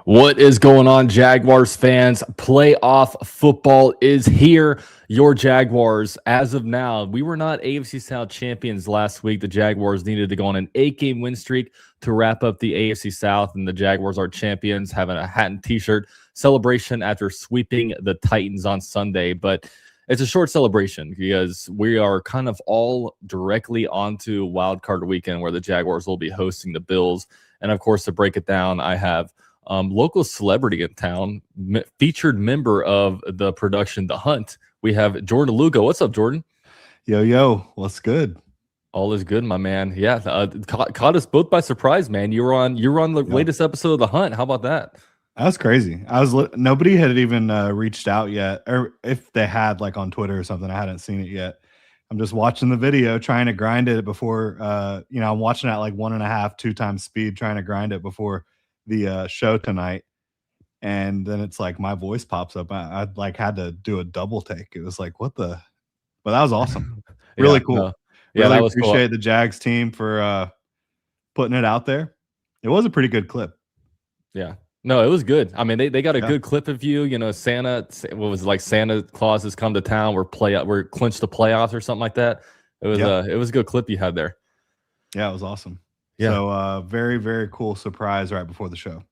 What is going on, Jaguars fans? Playoff football is here. Your Jaguars, as of now, we were not AFC South champions last week. The Jaguars needed to go on an 8-game win streak to wrap up the AFC South, and the Jaguars are champions, having a hat and t-shirt celebration after sweeping the Titans on Sunday. But it's a short celebration because we are kind of all directly onto Wild Card Weekend, where the Jaguars will be hosting the Bills. And of course, to break it down, I have local celebrity in town, featured member of the production, The Hunt. We have Jordan Lugo. What's up, Jordan? Yo, what's good? All is good, my man. Yeah, caught us both by surprise, man. You were on the latest episode of The Hunt. How about that? That was crazy. Nobody had even reached out yet, or if they had, like on Twitter or something, I hadn't seen it yet. I'm just watching the video, trying to grind it before. I'm watching at like 1.5, 2 times speed, trying to grind it before the show tonight. And then it's like my voice pops up. I like had to do a double take. It was like, what the? But that was awesome. Really cool. No. Yeah, really that was appreciate cool. the Jags team for putting it out there. It was a pretty good clip. Yeah. No, it was good. I mean, they got a Yeah. good clip of you. You know, what was it, like Santa Claus has come to town. We're clinched the playoffs or something like that. It was a good clip you had there. Yeah, it was awesome. Yeah. So very, very cool surprise right before the show.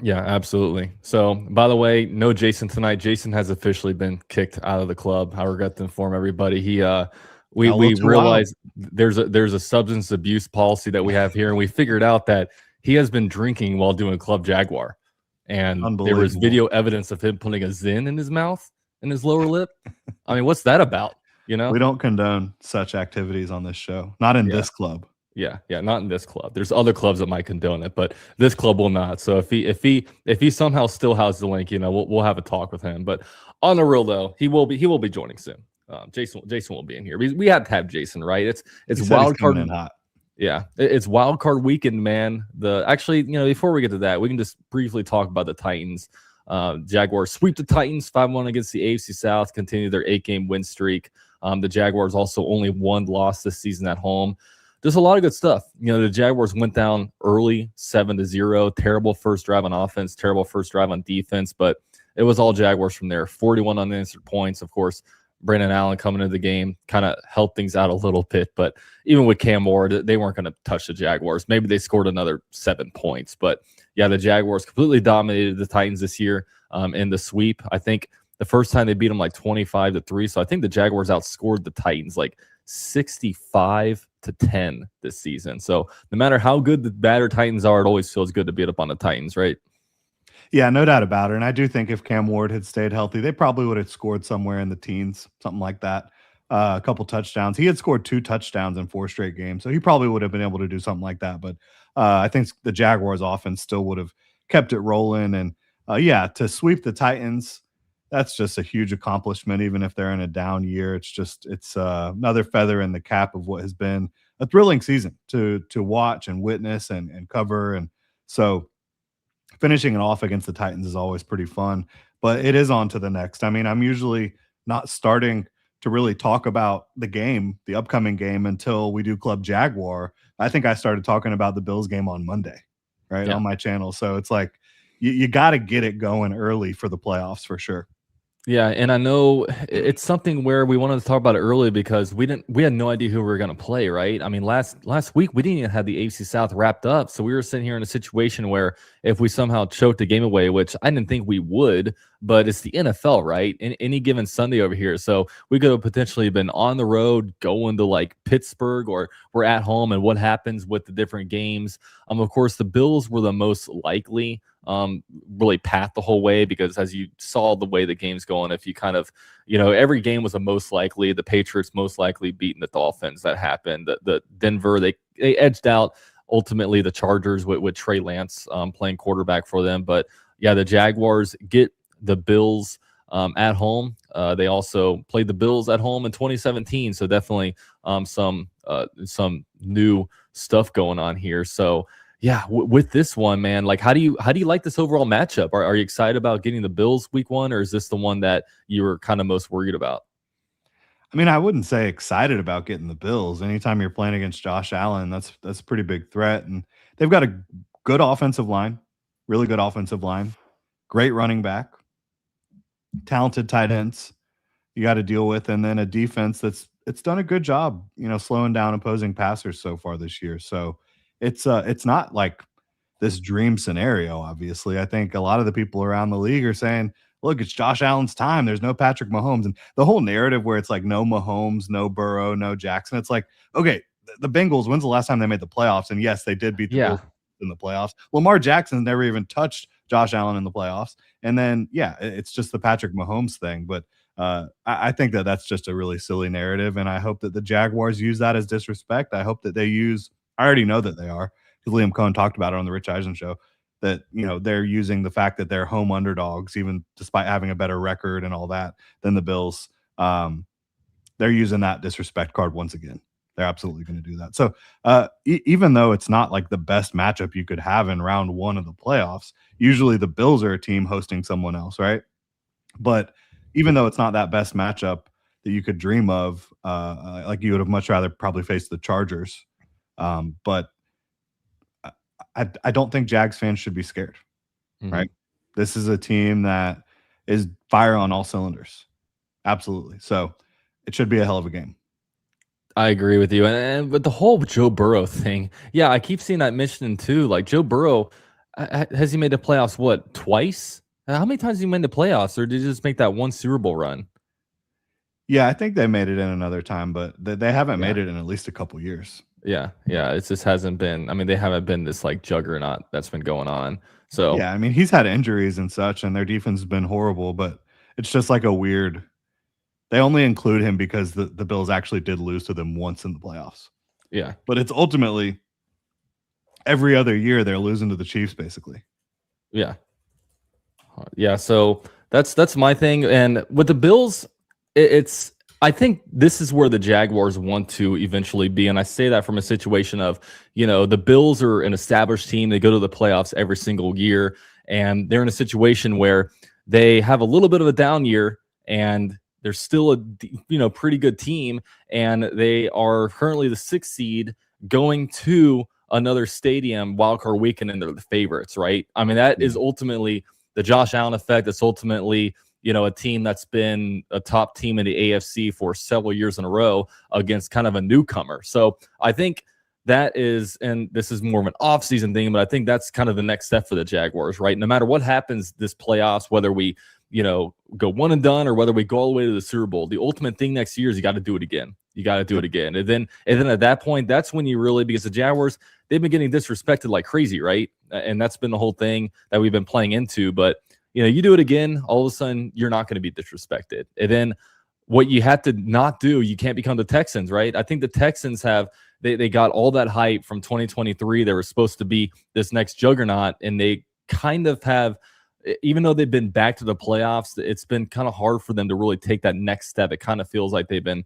Yeah, absolutely. So, by the way, no Jason tonight. Jason has officially been kicked out of the club. I regret to inform everybody. We realized there's a substance abuse policy that we have here, and we figured out that he has been drinking while doing Club Jaguar, and there was video evidence of him putting a Zin in his mouth and his lower lip. I mean, what's that about? You know, we don't condone such activities on this show. Not in this club. Yeah, not in this club. There's other clubs that might condone it, but this club will not. So if he somehow still has the link, we'll have a talk with him. But on the real though, he will be joining soon. Jason will be in here. We had to have Jason, right? It's wild card. Yeah, it's wild card weekend, man. Before we get to that, we can just briefly talk about the Titans. Jaguars sweep the Titans 5-1 against the AFC South, continue their 8-game win streak. The Jaguars also only one loss this season at home. There's a lot of good stuff. The Jaguars went down early 7-0. Terrible first drive on offense, terrible first drive on defense, but it was all Jaguars from there. 41 unanswered points. Of course, Brandon Allen coming into the game kind of helped things out a little bit, but even with Cam Ward, they weren't going to touch the Jaguars. Maybe they scored another 7 points, but yeah, the Jaguars completely dominated the Titans this year in the sweep. I think the first time they beat them like 25-3. So I think the Jaguars outscored the Titans like 65-10 this season. So no matter how good the batter Titans are, it always feels good to beat up on the Titans, right? Yeah, no doubt about it. And I do think if Cam Ward had stayed healthy, they probably would have scored somewhere in the teens, something like that. A couple touchdowns. He had scored 2 touchdowns in 4 straight games, so he probably would have been able to do something like that. But I think the Jaguars offense still would have kept it rolling. And to sweep the Titans, that's just a huge accomplishment, even if they're in a down year. It's another feather in the cap of what has been a thrilling season to watch and witness and cover. And so finishing it off against the Titans is always pretty fun, but it is on to the next. I mean, I'm usually not starting to really talk about the upcoming game, until we do Club Jaguar. I think I started talking about the Bills game on Monday, right, on my channel. So it's like you got to get it going early for the playoffs for sure. Yeah, and I know it's something where we wanted to talk about it early because we had no idea who we were going to play, right? I mean, last week we didn't even have the AFC South wrapped up, so we were sitting here in a situation where if we somehow choked the game away, which I didn't think we would, but it's the NFL, right? In any given Sunday over here, so we could have potentially been on the road going to like Pittsburgh, or we're at home, and what happens with the different games? Of course, the Bills were the most likely really path the whole way, because as you saw the way the game's going, if you kind of, every game was a most likely. The Patriots most likely beating the Dolphins. That happened. The Denver, they edged out ultimately the Chargers with Trey Lance playing quarterback for them. But yeah, the Jaguars get the Bills at home. They also played the Bills at home in 2017. So definitely some new stuff going on here. So yeah, with this one, man, like how do you like this overall matchup? Are you excited about getting the Bills week 1, or is this the one that you were kind of most worried about? I mean, I wouldn't say excited about getting the Bills. Anytime you're playing against Josh Allen, that's a pretty big threat, and they've got a good offensive line. really good offensive line, great running back, talented tight ends you got to deal with, and then a defense it's done a good job, slowing down opposing passers so far this year. So it's not like this dream scenario. Obviously, I think a lot of the people around the league are saying, "Look, it's Josh Allen's time. There's no Patrick Mahomes," and the whole narrative where it's like no Mahomes, no Burrow, no Jackson. It's like, okay, the Bengals. When's the last time they made the playoffs? And yes, they did beat the Bills in the playoffs. Lamar Jackson never even touched Josh Allen in the playoffs. And then, yeah, it's just the Patrick Mahomes thing. But I think that's just a really silly narrative. And I hope that the Jaguars use that as disrespect. I hope that I already know that they are, because Liam Cohen talked about it on the Rich Eisen show, that, they're using the fact that they're home underdogs, even despite having a better record and all that than the Bills. They're using that disrespect card once again. They're absolutely going to do that. So even though it's not like the best matchup you could have in round one of the playoffs, usually the Bills are a team hosting someone else, right? But even though it's not that best matchup that you could dream of, like you would have much rather probably face the Chargers. But I don't think Jags fans should be scared, right? This is a team that is fire on all cylinders. Absolutely. So it should be a hell of a game. I agree with you. And with the whole Joe Burrow thing, yeah, I keep seeing that mentioned too. Like Joe Burrow, has he made the playoffs, twice? How many times has he made the playoffs, or did he just make that one Super Bowl run? Yeah, I think they made it in another time, but they haven't made it in at least a couple years. Yeah. It just hasn't been. I mean, they haven't been this like juggernaut that's been going on. So yeah, I mean, he's had injuries and such, and their defense has been horrible. But it's just like a weird. They only include him because the Bills actually did lose to them once in the playoffs. Yeah, but it's ultimately every other year they're losing to the Chiefs, basically. Yeah. So that's my thing. And with the Bills, I think this is where the Jaguars want to eventually be. And I say that from a situation of, the Bills are an established team. They go to the playoffs every single year, and they're in a situation where they have a little bit of a down year, and they're still a pretty good team, and they are currently the 6th seed going to another stadium wildcard weekend, and they're the favorites, right? I mean, that is ultimately the Josh Allen effect. It's ultimately, a team that's been a top team in the AFC for several years in a row against kind of a newcomer. So I think that is, and this is more of an offseason thing, but I think that's kind of the next step for the Jaguars, right? No matter what happens this playoffs, whether we, go one and done or whether we go all the way to the Super Bowl, the ultimate thing next year is you got to do it again. You got to do it again. And then at that point, that's when you really, because the Jaguars, they've been getting disrespected like crazy, right? And that's been the whole thing that we've been playing into. But, you do it again, all of a sudden, you're not going to be disrespected. And then what you have to not do, you can't become the Texans, right? I think the Texans they got all that hype from 2023. They were supposed to be this next juggernaut, and they kind of have, even though they've been back to the playoffs, it's been kind of hard for them to really take that next step. It kind of feels like they've been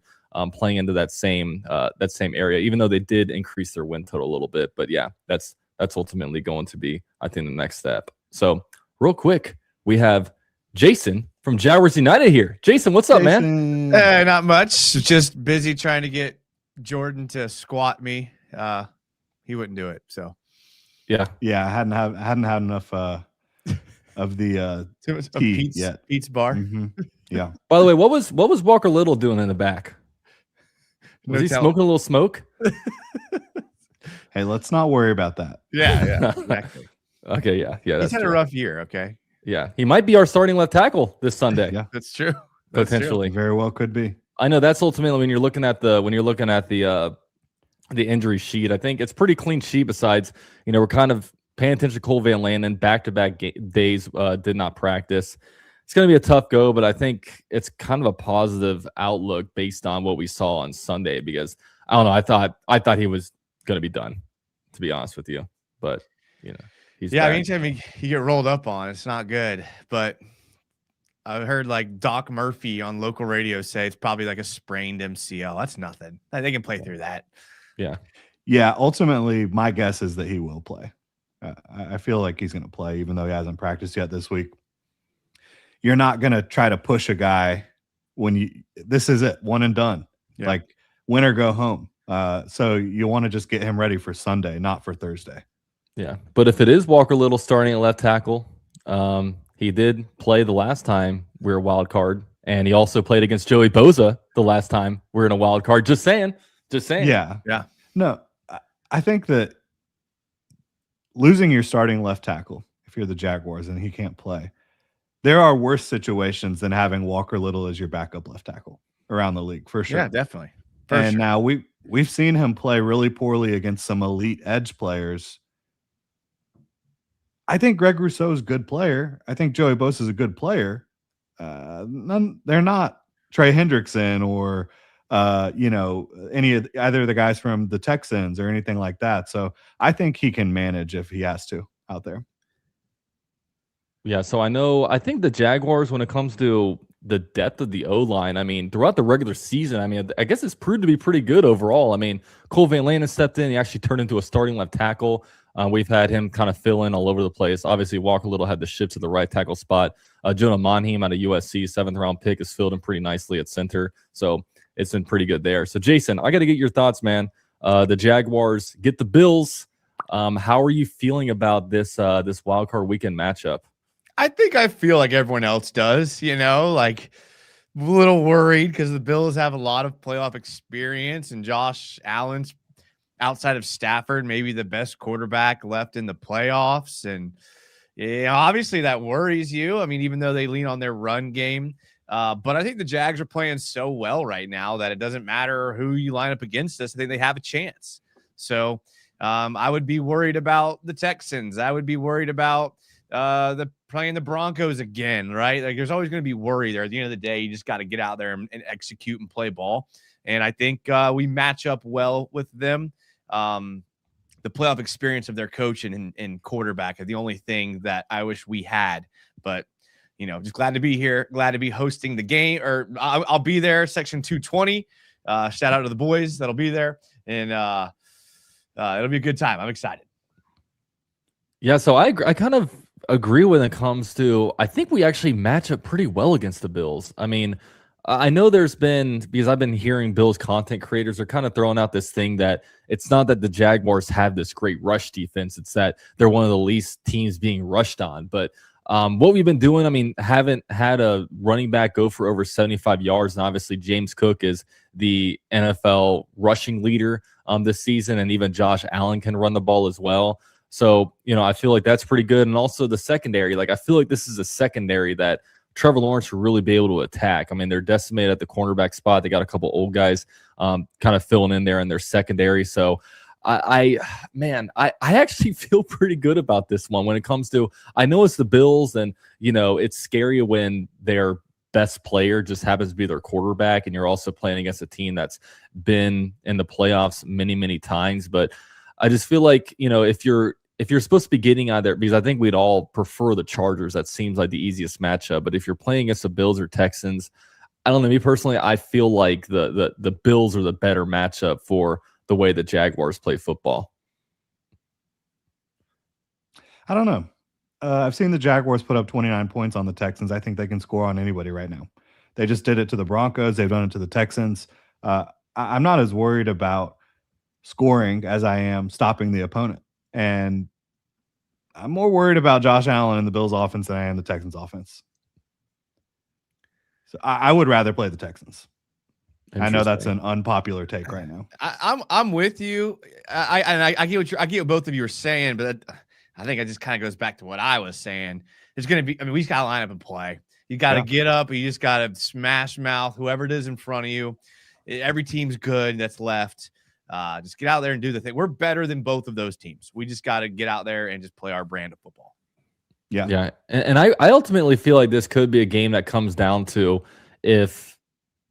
playing into that same area, even though they did increase their win total a little bit. But yeah, that's ultimately going to be, I think, the next step. So real quick, we have Jason from Jaguars United here. Jason, what's up, man? Not much. Just busy trying to get Jordan to squat me. He wouldn't do it. So yeah, I hadn't had enough of the tea yet. Pete's bar. Yeah. By the way, what was Walker Little doing in the back? Was he smoking a little smoke? Hey, let's not worry about that. Yeah, exactly. Okay, yeah. He's had a rough year. Okay. Yeah, he might be our starting left tackle this Sunday. Yeah, that's true. Potentially, very well could be. I know that's ultimately when you're looking at the injury sheet. I think it's pretty clean sheet. Besides, we're kind of paying attention to Cole Van Landen. Back-to-back days did not practice. It's going to be a tough go, but I think it's kind of a positive outlook based on what we saw on Sunday. Because I don't know, I thought he was going to be done, to be honest with you. But he's back. Anytime you get rolled up on, it's not good. But I heard like Doc Murphy on local radio say it's probably like a sprained MCL. That's nothing. They can play through that. Yeah. Ultimately, my guess is that he will play. I feel like he's going to play, even though he hasn't practiced yet this week. You're not going to try to push a guy when this is it, one and done. Yeah. Like win or go home. So you want to just get him ready for Sunday, not for Thursday. Yeah, but if it is Walker Little starting at left tackle, he did play the last time we were a wild card, and he also played against Joey Bosa the last time we were in a wild card. Just saying. Yeah. Yeah. No, I think that losing your starting left tackle, if you're the Jaguars and he can't play, there are worse situations than having Walker Little as your backup left tackle around the league, for sure. Yeah, definitely. And now we've seen him play really poorly against some elite edge players. I think Greg Rousseau is a good player. I think Joey Bosa is a good player. They're not Trey Hendrickson or either of the guys from the Texans or anything like that. So I think he can manage if he has to out there. Yeah, so I think the Jaguars, when it comes to the depth of the O-line, I mean, throughout the regular season, I mean, I guess it's proved to be pretty good overall. I mean, Cole Van Lannon stepped in. He actually turned into a starting left tackle. We've had him kind of fill in all over the place. Obviously, Walker Little had the shift to the right tackle spot. Jonah Monheim out of USC, 7th-round pick, is filled in pretty nicely at center. So it's been pretty good there. So, Jason, I got to get your thoughts, man. The Jaguars get the Bills. How are you feeling about this wild card weekend matchup? I think I feel like everyone else does, like a little worried because the Bills have a lot of playoff experience and Josh Allen's outside of Stafford, maybe the best quarterback left in the playoffs. And obviously that worries you. I mean, even though they lean on their run game, but I think the Jags are playing so well right now that it doesn't matter who you line up against us. I think they have a chance. So I would be worried about the Texans. I would be worried about playing the Broncos again, right? Like there's always going to be worry there. At the end of the day, you just got to get out there and execute and play ball. And I think we match up well with them. The playoff experience of their coach and quarterback are the only thing that I wish we had. But, just glad to be here. Glad to be hosting the game. Or I'll be there, section 220. Shout out to the boys that'll be there. And it'll be a good time. I'm excited. Yeah, so I kind of agree when it comes to, I think we actually match up pretty well against the Bills. I mean, I know there's been, because I've been hearing Bills content creators are kind of throwing out this thing that it's not that the Jaguars have this great rush defense, it's that they're one of the least teams being rushed on. But what we've been doing, I mean, haven't had a running back go for over 75 yards. And obviously James Cook is the NFL rushing leader this season. And even Josh Allen can run the ball as well. So, I feel like that's pretty good. And also the secondary, like I feel like this is a secondary that Trevor Lawrence will really be able to attack. I mean, they're decimated at the cornerback spot. They got a couple old guys kind of filling in there in their secondary. So I actually feel pretty good about this one when it comes to, I know it's the Bills and, it's scary when their best player just happens to be their quarterback. And you're also playing against a team that's been in the playoffs many, many times. But I just feel like, if you're supposed to be getting out there, because I think we'd all prefer the Chargers. That seems like the easiest matchup. But if you're playing against the Bills or Texans, I don't know. Me personally, I feel like the Bills are the better matchup for the way the Jaguars play football. I don't know. I've seen the Jaguars put up 29 points on the Texans. I think they can score on anybody right now. They just did it to the Broncos. They've done it to the Texans. I'm not as worried about scoring as I am stopping the opponent. And I'm more worried about Josh Allen and the Bills offense than I am the Texans offense. So I would rather play the Texans. I know that's an unpopular take right now. I'm with you. I get what both of you are saying, but I think it just kind of goes back to what I was saying. It's going to be, we just got to line up and play. You got to get up. You just got to smash mouth whoever it is in front of you. Every team's good that's left. Just get out there and do the thing. We're better than both of those teams. We just got to get out there and just play our brand of football. Yeah. And I ultimately feel like this could be a game that comes down to if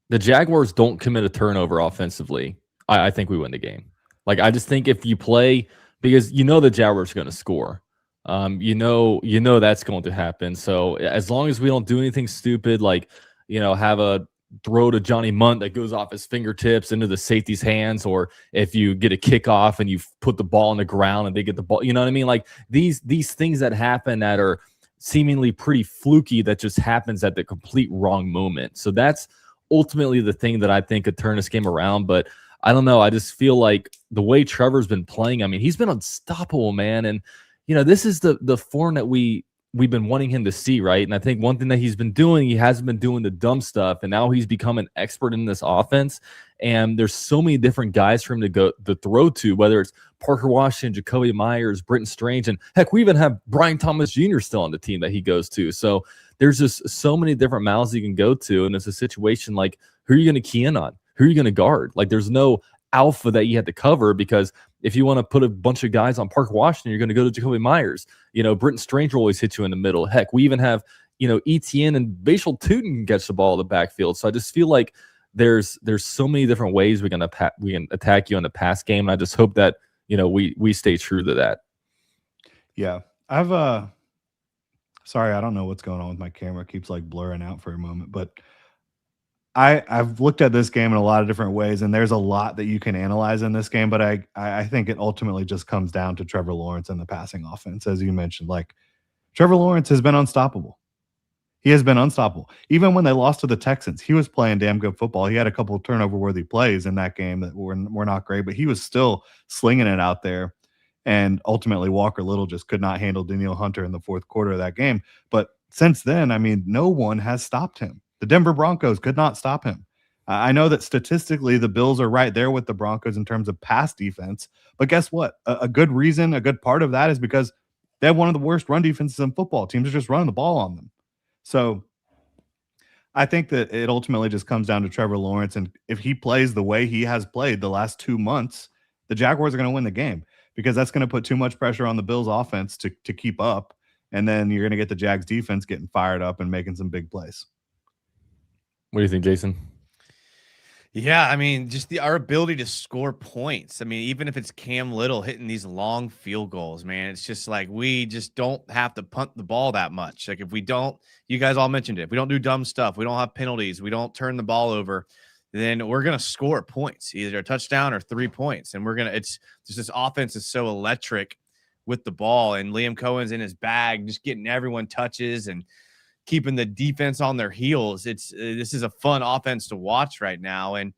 the Jaguars don't commit a turnover offensively, I think we win the game. Like, I just think if you play, because the Jaguars are going to score. That's going to happen. So as long as we don't do anything stupid, like, have a throw to Johnny Munt that goes off his fingertips into the safety's hands, or if you get a kickoff and you put the ball on the ground and they get the ball, you know what I mean? Like these things that happen that are seemingly pretty fluky, that just happens at the complete wrong moment. So that's ultimately the thing that I think could turn this game around. But I don't know. I just feel like the way Trevor's been playing, I mean, he's been unstoppable, man. And this is the form that we've been wanting him to see, right? And I think one thing that he's been doing, he hasn't been doing the dumb stuff, and now he's become an expert in this offense. And there's so many different guys for him to throw to, whether it's Parker Washington, Jacoby Myers, Britton Strange, and heck, we even have Brian Thomas Jr. still on the team that he goes to. So there's just so many different mouths you can go to, and it's a situation like, who are you going to key in on? Who are you going to guard? Like, there's no alpha that you had to cover, because if you want to put a bunch of guys on Parker Washington, you're going to go to Jacoby Myers. Britton Strange will always hit you in the middle. Heck, we even have ETN and Bashal Tootin can catch the ball in the backfield. So I just feel like there's so many different ways we can attack you in the pass game. And I just hope that we stay true to that. Yeah, sorry, I don't know what's going on with my camera. It keeps like blurring out for a moment, but I've looked at this game in a lot of different ways, and there's a lot that you can analyze in this game, but I think it ultimately just comes down to Trevor Lawrence and the passing offense. As you mentioned, like, Trevor Lawrence has been unstoppable. He has been unstoppable. Even when they lost to the Texans, he was playing damn good football. He had a couple of turnover-worthy plays in that game that were not great, but he was still slinging it out there. And ultimately, Walker Little just could not handle Danielle Hunter in the fourth quarter of that game. But since then, I mean, no one has stopped him. The Denver Broncos could not stop him. I know that statistically the Bills are right there with the Broncos in terms of pass defense, but guess what? A good reason, a good part of that is because they have one of the worst run defenses in football. Teams are just running the ball on them. So I think that it ultimately just comes down to Trevor Lawrence, and if he plays the way he has played the last 2 months, the Jaguars are going to win the game, because that's going to put too much pressure on the Bills offense to keep up, and then you're going to get the Jags defense getting fired up and making some big plays. What do you think, Jason? Yeah, I mean, just our ability to score points. I mean, even if it's Cam Little hitting these long field goals, man, it's just like we just don't have to punt the ball that much. Like, if we don't, you guys all mentioned it, if we don't do dumb stuff, we don't have penalties, we don't turn the ball over, then we're going to score points, either a touchdown or 3 points. And it's just, this offense is so electric with the ball, and Liam Cohen's in his bag, just getting everyone touches and keeping the defense on their heels. This is a fun offense to watch right now. And,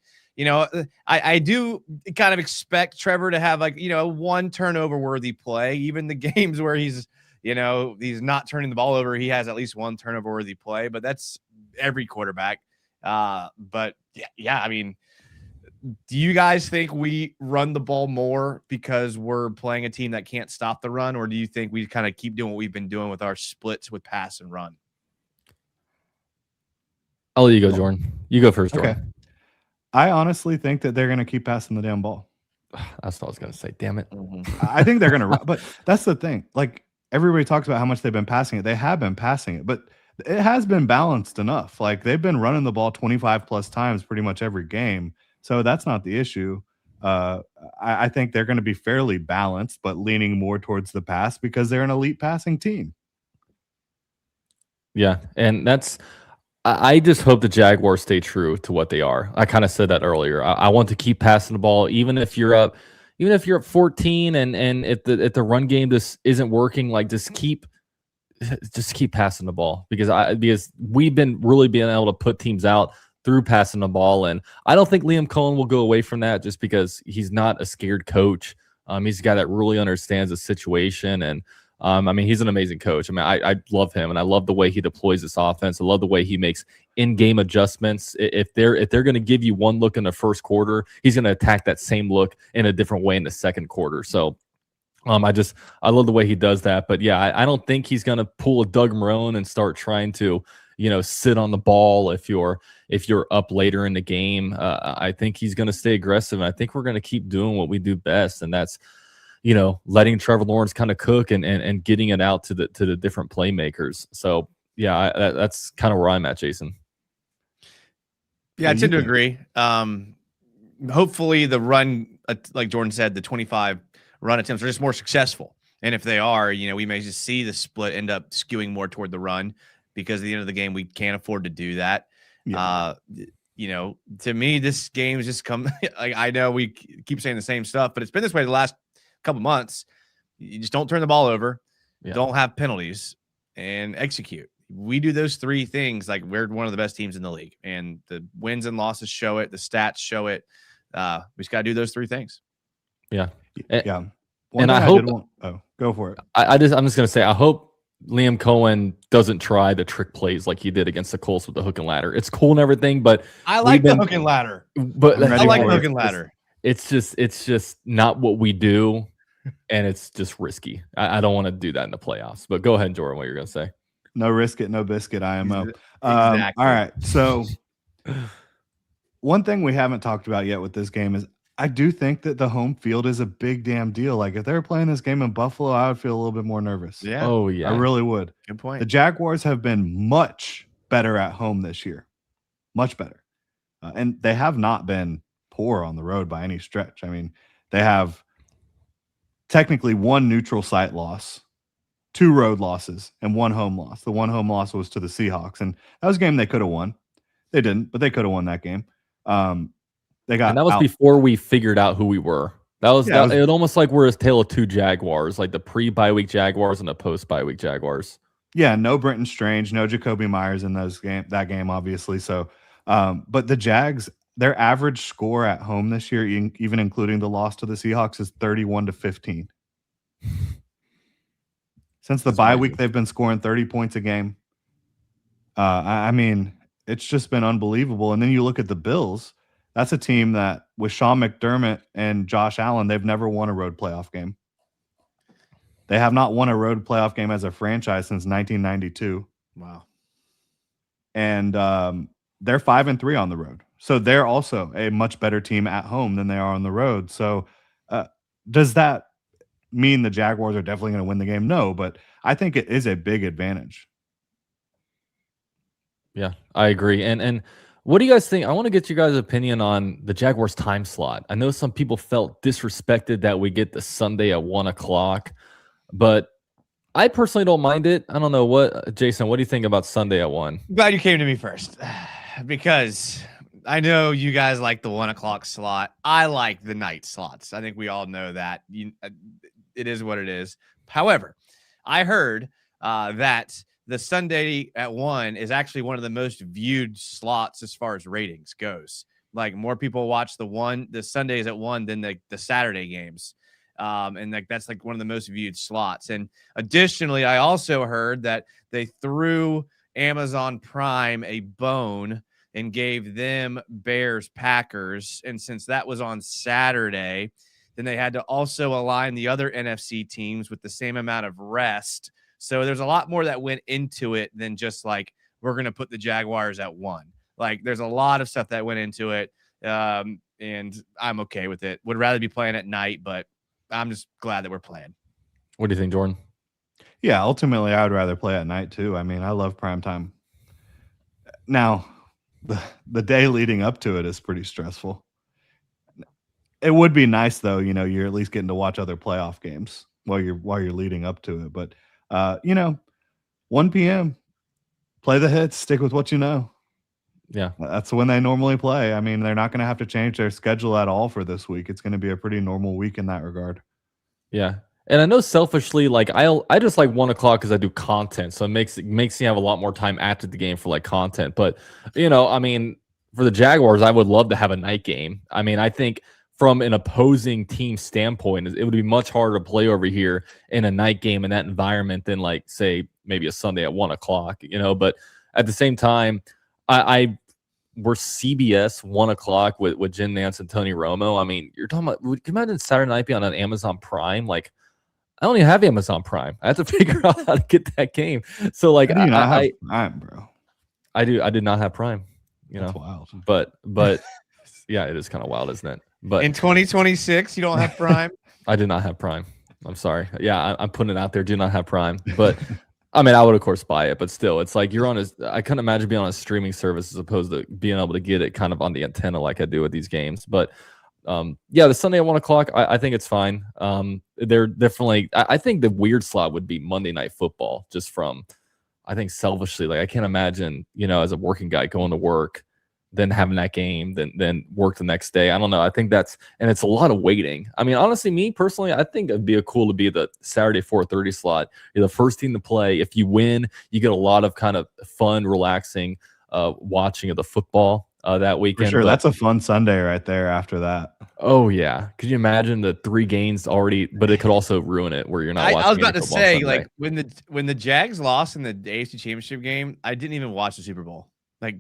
I do kind of expect Trevor to have, like, one turnover worthy play. Even the games where he's not turning the ball over, he has at least one turnover worthy play, but that's every quarterback. But yeah, I mean, do you guys think we run the ball more because we're playing a team that can't stop the run? Or do you think we kind of keep doing what we've been doing with our splits with pass and run? I'll let you go, Jordan. You go first, Jordan. Okay. I honestly think that they're going to keep passing the damn ball. That's what I was going to say. Damn it. I think they're going to run. But that's the thing. Like, everybody talks about how much they've been passing it. They have been passing it, but it has been balanced enough. Like, they've been running the ball 25 plus times pretty much every game. So that's not the issue. I think they're going to be fairly balanced, but leaning more towards the pass because they're an elite passing team. Yeah. And I just hope the Jaguars stay true to what they are. I kind of said that earlier. I want to keep passing the ball, even if you're up 14 and if the run game just isn't working, like, just keep passing the ball, because we've been really being able to put teams out through passing the ball. And I don't think Liam Cohen will go away from that, just because he's not a scared coach. He's a guy that really understands the situation. And I mean, he's an amazing coach. I mean, I love him, and I love the way he deploys this offense. I love the way he makes in-game adjustments. If they're going to give you one look in the first quarter, he's going to attack that same look in a different way in the second quarter. So I love the way he does that. But yeah, I don't think he's going to pull a Doug Marrone and start trying to sit on the ball if you're up later in the game. I think he's going to stay aggressive, and I think we're going to keep doing what we do best, and that's letting Trevor Lawrence kind of cook and getting it out to the different playmakers. So yeah, that's kind of where I'm at, Jason. Yeah, I tend to agree. Hopefully the run, like Jordan said, the 25 run attempts are just more successful. And if they are, we may just see the split end up skewing more toward the run, because at the end of the game, we can't afford to do that. Yeah. To me, this game has just come. Like, I know we keep saying the same stuff, but it's been this way the last couple months. You just don't turn the ball over, don't have penalties, and execute. We do those three things, like, we're one of the best teams in the league, and the wins and losses show it. The stats show it. We just got to do those 3 things. Yeah. Yeah. And I hope go for it. I'm just gonna say I hope Liam Cohen doesn't try the trick plays like he did against the Colts with the hook and ladder. It's cool and everything, but I like the hook and ladder. But I like the hook and ladder. It's just not what we do, and it's just risky. I don't want to do that in the playoffs. But go ahead, Jordan, what you're gonna say. No risk it, no biscuit, IMO. Exactly. All right. So one thing we haven't talked about yet with this game is I do think that the home field is a big damn deal. Like if they were playing this game in Buffalo, I would feel a little bit more nervous. Yeah. Oh, yeah. I really would. Good point. The Jaguars have been much better at home this year. Much better. And they have not been poor on the road by any stretch. I mean, they have technically 1 neutral site loss, 2 road losses, and 1 home loss. The 1 home loss was to the Seahawks, and that was a game they could have won. They didn't, but they could have won that game. They got, and that was before we figured out who we were. It was almost like we're a tale of 2 Jaguars, like the pre-bye week Jaguars and the post-bye week Jaguars. Yeah, no Brenton Strange, no Jacoby Myers in that game, obviously. So, but the Jags, their average score at home this year, even including the loss to the Seahawks, is 31-15. Since the bye week, they've been scoring 30 points a game. I mean, it's just been unbelievable. And then you look at the Bills. That's a team that, with Sean McDermott and Josh Allen, they've never won a road playoff game. They have not won a road playoff game as a franchise since 1992. Wow. And they're 5-3 on the road. So they're also a much better team at home than they are on the road. So does that mean the Jaguars are definitely going to win the game? No, but I think it is a big advantage. Yeah, I agree. And what do you guys think? I want to get you guys' opinion on the Jaguars time slot. I know some people felt disrespected that we get the Sunday at 1 o'clock, but I personally don't mind it. I don't know what, Jason, what do you think about Sunday at 1? Glad you came to me first, because I know you guys like the 1 o'clock slot. I like the night slots. I think we all know that. It is what it is. However, I heard that the Sunday at 1 is actually one of the most viewed slots as far as ratings goes. Like more people watch the Sundays at 1 than the Saturday games. And that's like one of the most viewed slots. And additionally, I also heard that they threw Amazon Prime a bone and gave them Bears Packers. And since that was on Saturday, then they had to also align the other NFC teams with the same amount of rest. So there's a lot more that went into it than just like, we're going to put the Jaguars at 1. Like there's a lot of stuff that went into it. And I'm okay with it. Would rather be playing at night, but I'm just glad that we're playing. What do you think, Jordan? Yeah, ultimately, I would rather play at night too. I mean, I love primetime. Now, the day leading up to it is pretty stressful. It would be nice though, you're at least getting to watch other playoff games while you're leading up to it. But 1 p.m. play the hits, stick with what you know. Yeah, that's when they normally play. I mean, they're not going to have to change their schedule at all for this week. It's going to be a pretty normal week in that regard. Yeah. And I know selfishly, like I just like 1 o'clock because I do content, so it makes me have a lot more time after the game for like content. But I mean, for the Jaguars, I would love to have a night game. I mean, I think from an opposing team standpoint, it would be much harder to play over here in a night game in that environment than like say maybe a Sunday at 1 o'clock. But at the same time, we're CBS 1 o'clock with Jim Nantz and Tony Romo. I mean, you're talking about, can you imagine Saturday night be on an Amazon Prime? Like, I don't even have Amazon Prime. I have to figure out how to get that game. So like, I have Prime, bro. I did not have Prime. That's wild. But yeah, it is kind of wild, isn't it? But in 2026, you don't have Prime. I did not have Prime. I'm sorry. Yeah, I'm putting it out there. Do not have Prime, but. I mean, I would, of course, buy it, but still, it's like I couldn't imagine being on a streaming service as opposed to being able to get it kind of on the antenna like I do with these games. But yeah, the Sunday at 1 o'clock, I think it's fine. They're definitely, I think the weird slot would be Monday Night Football, just from, I think selfishly, like I can't imagine, as a working guy going to work, then having that game, then work the next day. I don't know. I think and it's a lot of waiting. I mean, honestly, me personally, I think it'd be cool to be the Saturday 4:30 slot. You're the first team to play. If you win, you get a lot of kind of fun, relaxing watching of the football. that For weekend. sure. But That's a fun Sunday right there after that. oh yeah, could you imagine the 3 games already? But it could also ruin it where you're not watching. I was about any to football on say, Sunday. like when the Jags lost in the AFC Championship game, I didn't even watch the Super Bowl. Like,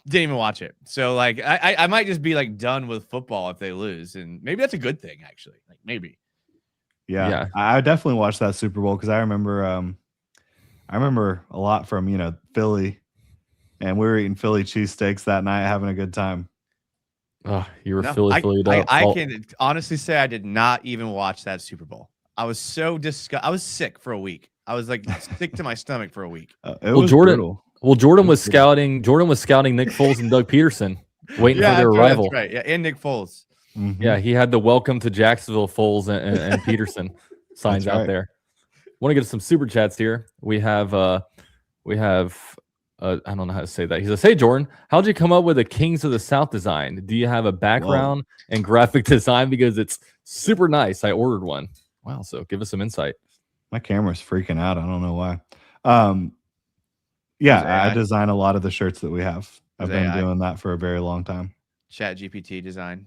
didn't even watch it. So like, I might just be like done with football if they lose, and maybe that's a good thing actually. Like maybe. Yeah. I definitely watched that Super Bowl because I remember a lot from Philly, and we were eating Philly cheesesteaks that night, having a good time. Oh, you were No, Phillied up. I can honestly say I did not even watch that Super Bowl. I was so I was sick for a week. I was like sick to my stomach for a week. It was brutal. Well, Jordan was scouting Nick Foles and Doug Peterson, waiting for their arrival. That's right. Yeah, and Nick Foles. Mhm. Yeah, he had the welcome to Jacksonville Foles and Peterson signs out there. Want to get some super chats here. We have I don't know how to say that. He says, "Hey Jordan, how'd you come up with a Kings of the South design? Do you have a background in graphic design? Because it's super nice. I ordered one." Wow, so give us some insight. My camera's freaking out. I don't know why. Yeah, I design a lot of the shirts that we have. I've been doing that for a very long time. Chat GPT design.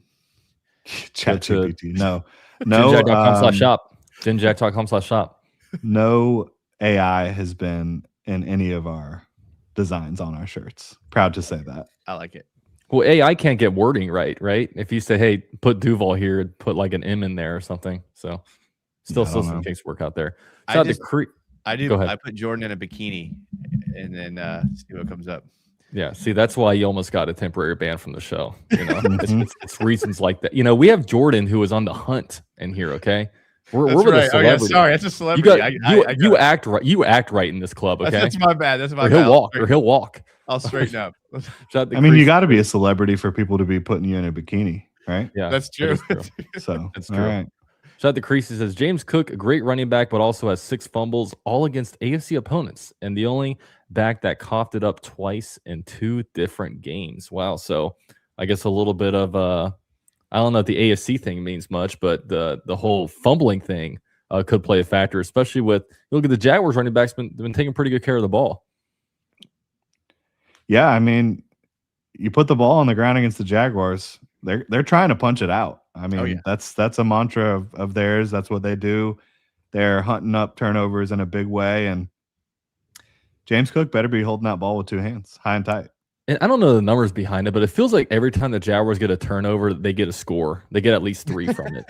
Chat GPT. No. Ginjack.com/shop. Ginjack.com/shop. No AI has been in any of our designs on our shirts. Proud to say that. I like it. Well, AI can't get wording right? If you say, "Hey, put Duval here," put like an M in there or something. So still some things work out there. I do. Go ahead. I put Jordan in a bikini and then see what comes up. Yeah, see, that's why you almost got a temporary ban from the show. It's reasons like that. We have Jordan who is on the hunt in here. Okay, we're with a celebrity. Oh, yeah, sorry, that's a celebrity. You act right. You act right in this club. Okay, that's my bad. That's my bad. Or he'll walk. I'll straighten up. I mean, you got to be a celebrity for people to be putting you in a bikini, right? Yeah, that's true. So that's true. All right. Shout out to Creasy, says James Cook, a great running back, but also has 6 fumbles, all against AFC opponents, and the only back that coughed it up twice in 2 different games. Wow. So I guess a little bit of I don't know if the AFC thing means much, but the whole fumbling thing could play a factor, especially with look at the Jaguars running backs been taking pretty good care of the ball. Yeah, I mean, you put the ball on the ground against the Jaguars, they're trying to punch it out. I mean, that's a mantra of theirs. That's what they do. They're hunting up turnovers in a big way, and James Cook better be holding that ball with 2 hands, high and tight. And I don't know the numbers behind it, but it feels like every time the Jaguars get a turnover, they get a score. They get at least 3 from it.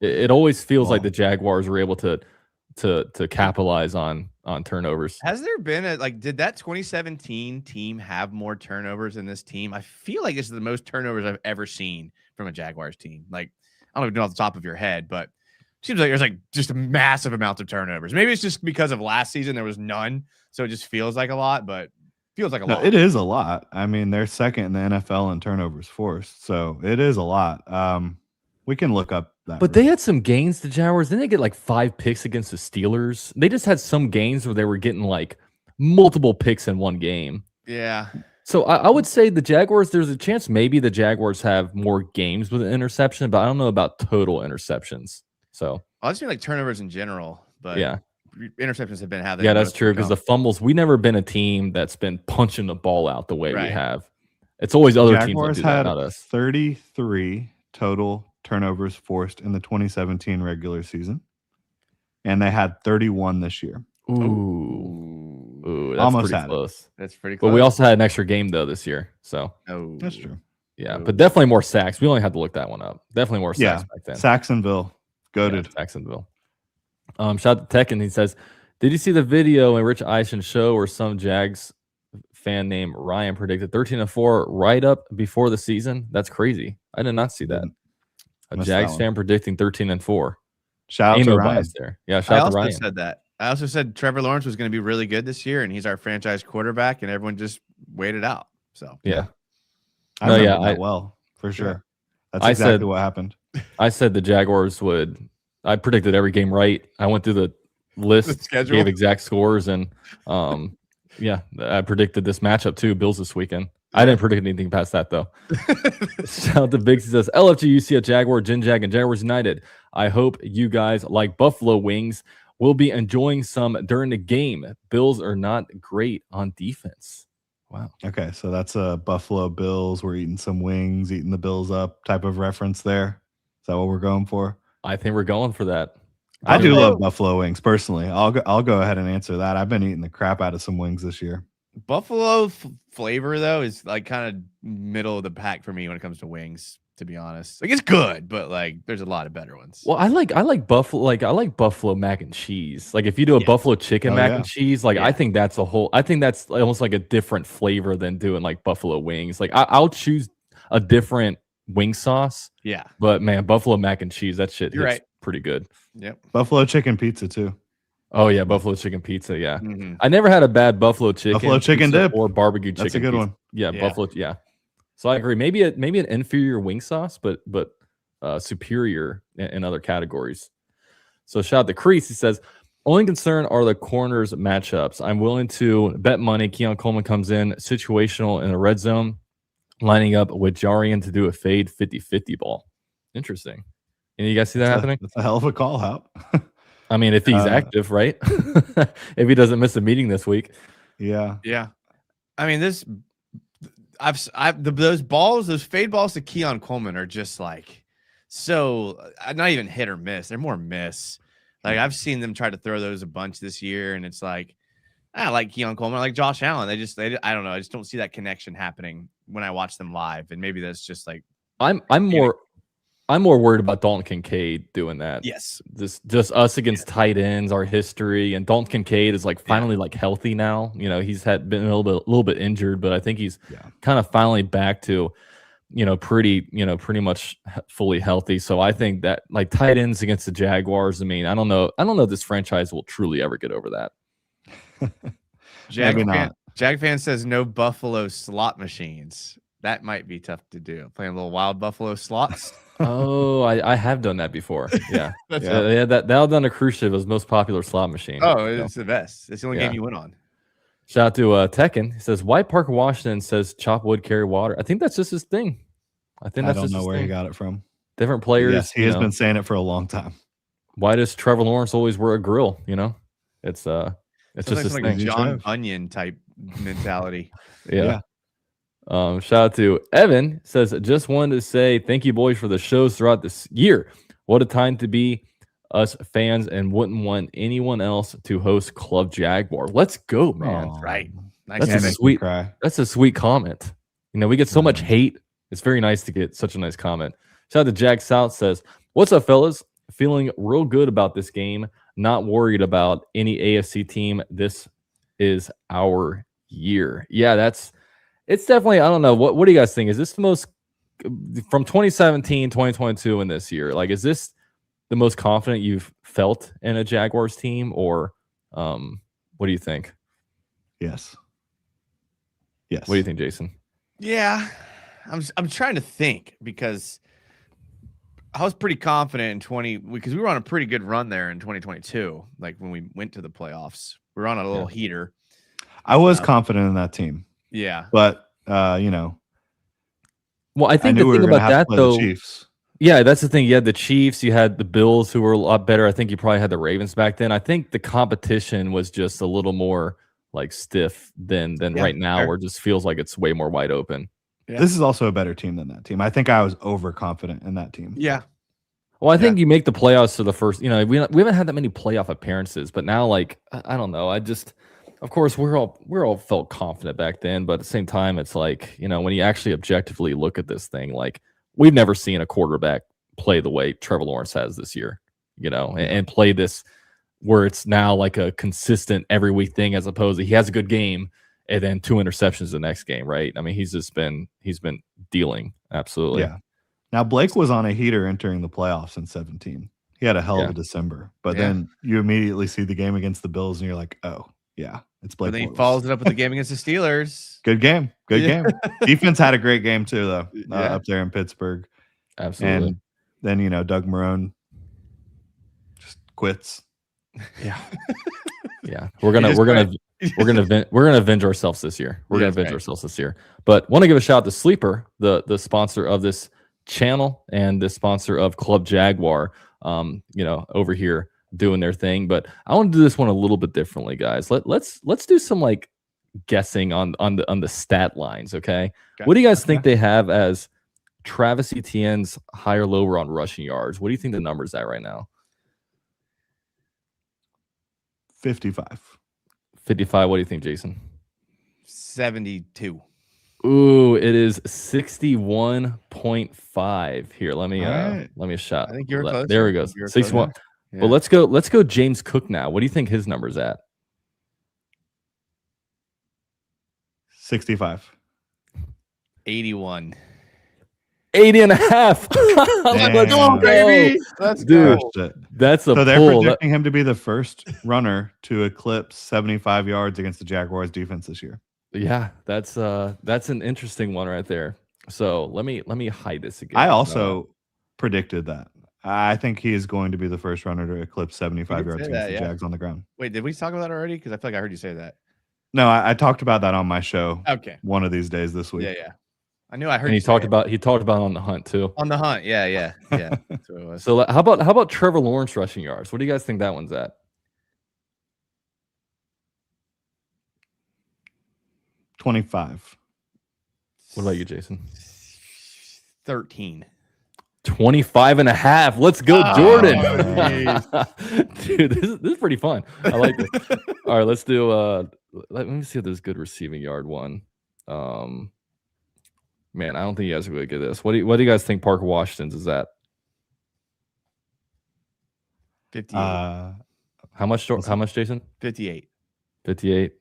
It always feels like the Jaguars are able to capitalize on turnovers. Has there been did that 2017 team have more turnovers than this team? I feel like this is the most turnovers I've ever seen from a Jaguars team. Like, I don't even know off the top of your head, but it seems like there's just a massive amount of turnovers. Maybe it's just because of last season there was none, so it just feels like a lot, but feels like a lot. It is a lot. I mean, they're second in the NFL in turnovers forced, so it is a lot. We can look up that. But they had some gains, the Jaguars. Then they get like 5 picks against the Steelers. They just had some games where they were getting like multiple picks in one game. Yeah. So I would say the Jaguars, there's a chance maybe the Jaguars have more games with an interception, but I don't know about total interceptions. So I just mean like turnovers in general, but yeah, interceptions have been how they. Yeah, that's true because the fumbles. We never been a team that's been punching the ball out the way we have. It's always other Jaguars teams that do that, not us. 33 total turnovers forced in the 2017 regular season, and they had 31 this year. Ooh, that's almost pretty close. That's pretty close. But we also had an extra game though this year, so that's true. Yeah, but definitely more sacks. We only had to look that one up. Definitely more sacks back then. Saxonville, goated. Yeah, Saxonville. Shout out to Tekken. He says, "Did you see the video in Rich Eisen show where some Jags fan named Ryan predicted 13-4 right up before the season? That's crazy. I did not see that. A Jags fan predicting 13-4. Shout out to Ryan there. Yeah, shout out to Ryan. Said that. I also said Trevor Lawrence was going to be really good this year, and he's our franchise quarterback, and everyone just waited out. So yeah, I remember that well for sure. That's exactly what happened. I said the Jaguars would. I predicted every game right. I went through the list, gave exact scores, and yeah, I predicted this matchup too. Bills this weekend. I didn't predict anything past that though. Shout out to Biggs. He says LFG, UCF, Jaguar, Ginjag, and Jaguars United. I hope you guys like buffalo wings. We'll be enjoying some during the game. Bills are not great on defense. Wow. Okay, so that's a Buffalo Bills. We're eating some wings, eating the Bills up type of reference there. Is that what we're going for? I think we're going for that. I do Buffalo- love buffalo wings personally. I'll go ahead and answer that. I've been eating the crap out of some wings this year. Buffalo flavor though is like kind of middle of the pack for me when it comes to wings. To be honest, like it's good, but like there's a lot of better ones. Well, I like buffalo. Like I like buffalo mac and cheese. Like if you do a Yeah. buffalo chicken Oh, mac yeah. and cheese, like I Yeah. think that's a whole. I think that's almost like a different flavor than doing like buffalo wings. Like I'll choose a different wing sauce, Yeah, but man, buffalo mac and cheese, that shit You're hits right. pretty good. yep. Buffalo chicken pizza too. Oh yeah, buffalo chicken pizza. Yeah, Mhm. I never had a bad buffalo chicken. Buffalo chicken pizza dip. or barbecue chicken. That's a good pizza. one. Yeah, Yeah. buffalo. Yeah. So I agree. Maybe an inferior wing sauce, but superior in other categories. So shout out to Crease. He says, only concern are the corners matchups. I'm willing to bet money Keon Coleman comes in situational in the red zone, lining up with Jarian to do a fade 50-50 ball. Interesting. And you guys see that happening? That's a hell of a call out. I mean, if he's active, right? If he doesn't miss a meeting this week. Yeah. Yeah, I mean this. Those fade balls to Keon Coleman are just like so not even hit or miss. They're more miss. Like I've seen them try to throw those a bunch this year, and it's like I like Keon Coleman, I like Josh Allen. I don't know. I just don't see that connection happening when I watch them live, and maybe that's just like I'm more worried about Dalton Kincaid doing that. yes, Just us against tight ends, our history, and Dalton Kincaid is like finally like healthy now. You know, he's been a little bit injured, but I think he's kind of finally back to pretty much fully healthy. So I think that like tight ends against the Jaguars. I mean, I don't know if this franchise will truly ever get over that. Jag fan says no Buffalo slot machines. That might be tough to do. Playing a little wild Buffalo slots. Oh, I have done that before. Yeah, That's yeah. That done a cruise ship was most popular slot machine. Oh, it's the best. It's the only Yeah. game you went on. Shout out to Tekken. He says White Parker Washington says chop wood, carry water. I think that's just his thing. I I don't know where he got it from. Different players. Yes, he has been saying it for a long time. Why does Trevor Lawrence always wear a grill? It's just his like thing. a John Bunyan type mentality. Yeah. Shout out to Evan. Says just wanted to say thank you boys for the shows throughout this year. What a time to be us fans, and wouldn't want anyone else to host Club Jaguar. Let's go, man. Oh, Right. Nice That's a Evan. makes me sweet. cry. That's a sweet comment. We get so much hate. It's very nice to get such a nice comment. Shout out to Jack South. Says, what's up, fellas? Feeling real good about this game. Not worried about any AFC team. This is our year. Yeah, it's definitely, I don't know. What do you guys think? Is this the most from 2017, 2022 and this year? Like, is this the most confident you've felt in a Jaguars team, or what do you think? Yes. What do you think, Jason? Yeah. I'm trying to think because I was pretty confident in because we were on a pretty good run there in 2022. Like when we went to the playoffs, we were on a little heater. I was confident in that team. Yeah. But Well, I think the we thing were gonna about have to that play the though, Chiefs. yeah, that's the thing. You had the Chiefs, you had the Bills, who were a lot better. I think you probably had the Ravens back then. I think the competition was just a little more like stiff than right now, fair. where it just feels like it's way more wide open. Yeah. This is also a better team than that team. I think I was overconfident in that team. Yeah. Well, I think you make the playoffs to the first. We haven't had that many playoff appearances, but now, like, I don't know. Of course, we're all felt confident back then, but at the same time, it's like when you actually objectively look at this thing, like we've never seen a quarterback play the way Trevor Lawrence has this year, and play this where it's now like a consistent every week thing, as opposed to he has a good game and then 2 interceptions the next game, right? I mean, he's been dealing absolutely. Yeah. Now Blake was on a heater entering the playoffs in 17. He had a hell of a December, but then you immediately see the game against the Bills and you're like, oh yeah, it's Blake. But then he Bortles. follows it up with the game against the Steelers. Good game. Good game. Defense had a great game too, though, Yeah. up there in Pittsburgh. Absolutely. And then Doug Marrone just quits. Yeah. Yeah. We're gonna avenge ourselves this year. We're gonna avenge ourselves this year. But want to give a shout out to Sleeper, the sponsor of this channel and the sponsor of Club Jaguar. Over here doing their thing. But I want to do this one a little bit differently, guys. Let's do some like guessing on the stat lines. Okay, Okay. what do you guys think they have as Travis Etienne's higher lower on rushing yards? What do you think the number's at right now? 55. 55. What do you think, Jason? 72. Ooh, it is 61.5. Here, let me right. let me shot. I think you're close. There we go. 61. Yeah. Well, let's go James Cook now. What do you think his number's at? 65. 81. 80 and a half. Let's Damn. go, baby. Let's Dude. go. Shit. That's a So they're pull. predicting him to be the first runner to eclipse 75 yards against the Jaguars defense this year. Yeah, that's an interesting one right there. So let me hide this again. I also predicted that. I think he is going to be the first runner to eclipse 75 yards against the Jags on the ground. Wait, did we talk about that already? Because I feel like I heard you say that. No, I talked about that on my show Okay. one of these days this week. Yeah. I knew I heard. and you he talked say about on the hunt too. it. On the hunt. Yeah. That's what it was. So how about Trevor Lawrence rushing yards? What do you guys think that one's at? 25. What about you, Jason? 13. 25 and a half. Let's go, Oh, Jordan. jeez. Dude, this is pretty fun. I like this. All right, let's do let me see if there's a good receiving yard one. Man, I don't think you guys are really good at this. What do you guys think Parker Washington's is at? 58. How much, Jason? 58. 58.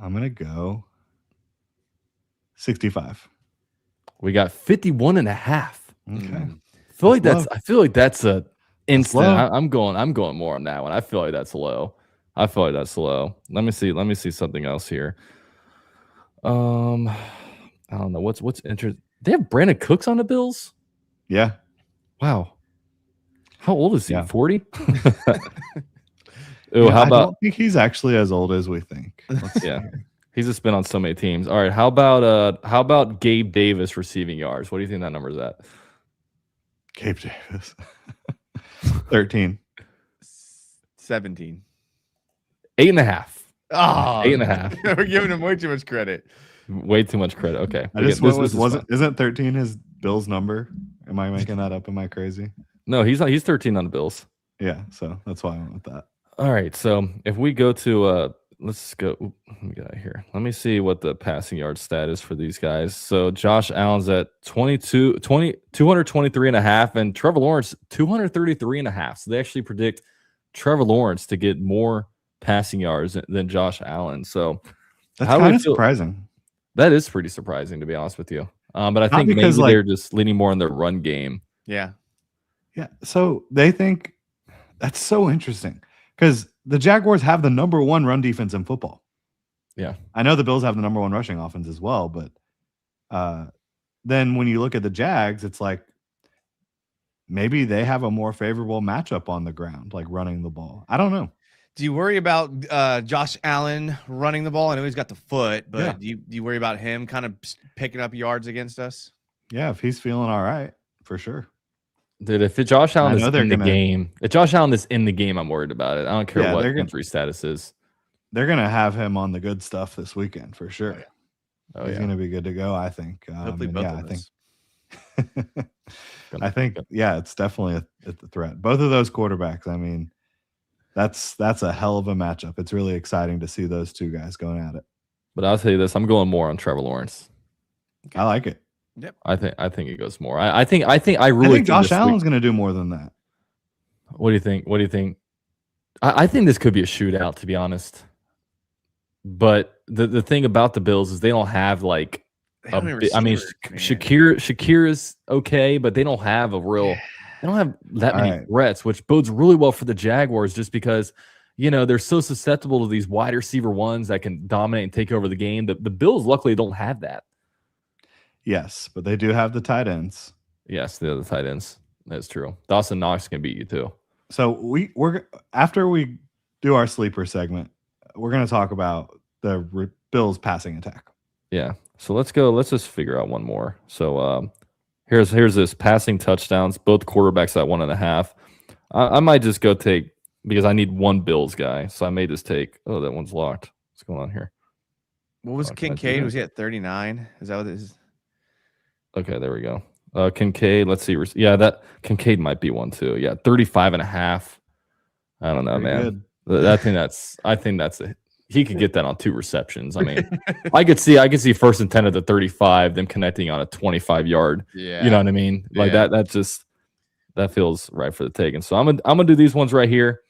I'm going to go 65. We got 51 and a half. Okay. I feel like that's a instant. low. I'm going more on that one. I feel like that's low. Let me see something else here. I don't know what's interesting. They have Brandon Cooks on the Bills. Yeah. Wow. How old is he? Yeah. 40? Yeah, how I about don't think he's actually as old as we think. Let's see yeah. here. He's just been on so many teams. All right. How about Gabe Davis receiving yards? What do you think that number's at? Gabe Davis. 13. 17. 8.5. Oh, 8.5. We're giving him way too much credit. Way too much credit. Okay. I just Again, went with, is wasn't fine. isn't 13 his Bills number? Am I making that up? Am I crazy? No, he's not. He's 13 on the Bills. Yeah, so that's why I went with that. All right. So if we go to let's go. Let me get out of here. Let me see what the passing yard stat is for these guys. So Josh Allen's at 223 and a half, and Trevor Lawrence 233 and a half. So they actually predict Trevor Lawrence to get more passing yards than Josh Allen. So That's how do kind we of feel? surprising. That is pretty surprising, to be honest with you. But I Not think maybe because, they're just leaning more on their run game. Yeah. Yeah, so they think that's so interesting because the Jaguars have the number one run defense in football. Yeah. I know the Bills have the number one rushing offense as well, but then when you look at the Jags, it's like maybe they have a more favorable matchup on the ground, like running the ball. I don't know. Do you worry about Josh Allen running the ball? I know he's got the foot, but do you worry about him kind of picking up yards against us? Yeah, if he's feeling all right, for sure. Dude, if Josh Allen I is know they're in the gonna- game, if Josh Allen is in the game, I'm worried about it. I don't care Yeah, what they're gonna- injury status is. They're going to have him on the good stuff this weekend for sure. Oh, He's yeah. going to be good to go, I think. Hopefully and both yeah, of us. I think, yeah, it's definitely a threat. Both of those quarterbacks, I mean, that's a hell of a matchup. It's really exciting to see those two guys going at it. But I'll tell you this, I'm going more on Trevor Lawrence. I like it. I think it goes more. I really think Josh this week- Allen's going to do more than that. What do you think? I think this could be a shootout, to be honest. But the thing about the Bills is they don't have like They don't have I mean, receivers, man. Shakir is okay, but they don't have a real. They don't have that many Right. threats, which bodes really well for the Jaguars, just because they're so susceptible to these wide receiver ones that can dominate and take over the game. The Bills luckily don't have that. Yes, but they do have the tight ends. Yes, the other tight ends. That's true. Dawson Knox can beat you too. So we're after we do our sleeper segment, we're going to talk about the Bills passing attack. Yeah. So let's go. Let's just figure out one more. So here's this passing touchdowns. Both quarterbacks at 1.5. I might just go take, because I need one Bills guy. So I may just take. Oh, that one's locked. What's going on here? What was can I do Kincaid? that? Was he at 39? Is that what it is? Okay, there we go. Kincaid, let's see. Yeah, that Kincaid might be one too. Yeah, 35.5. I don't know, Pretty man. good. I think that's he could get that on 2 receptions. I mean, I could see first and 10 at the 35, them connecting on a 25-yard. Yeah. You know what I mean? Like that feels right for the taking. So I'm gonna do these ones right here.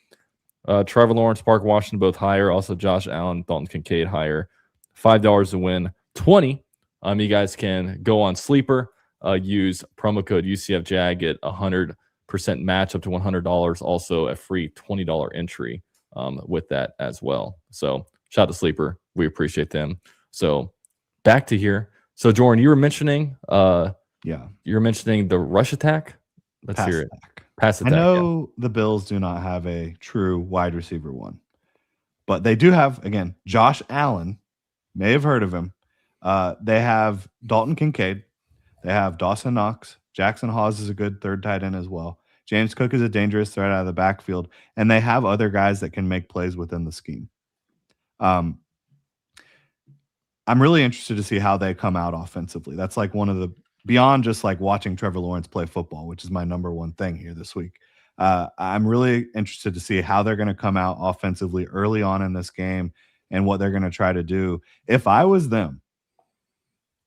Trevor Lawrence, Park Washington, both higher. Also Josh Allen, Dalton Kincaid higher. $5 to win 20. You guys can go on Sleeper, use promo code UCFJAG, get 100% match up to $100. Also a free $20 entry with that as well. So shout out to Sleeper. We appreciate them. So back to here. So Jordan, you were mentioning the rush attack. Let's Pass hear it. attack. Pass attack. I know the Bills do not have a true wide receiver one, but they do have, again, Josh Allen. May have heard of him. They have Dalton Kincaid. They have Dawson Knox. Jackson Hawes is a good third tight end as well. James Cook is a dangerous threat out of the backfield. And they have other guys that can make plays within the scheme. I'm really interested to see how they come out offensively. That's like one of the, beyond just like watching Trevor Lawrence play football, which is my number one thing here this week. I'm really interested to see how they're going to come out offensively early on in this game and what they're going to try to do. If I was them,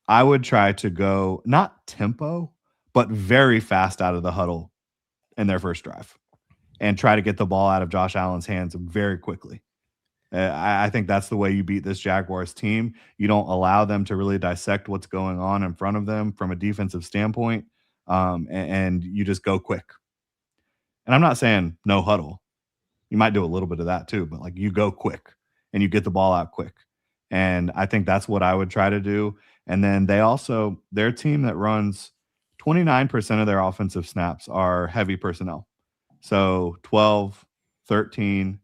I would try to go not tempo, but very fast out of the huddle in their first drive and try to get the ball out of Josh Allen's hands very quickly. I think that's the way you beat this Jaguars team. You don't allow them to really dissect what's going on in front of them from a defensive standpoint, and you just go quick. And I'm not saying no huddle. You might do a little bit of that too, but like you go quick and you get the ball out quick. And I think that's what I would try to do. And then their team that runs 29% of their offensive snaps are heavy personnel. So 12, 13,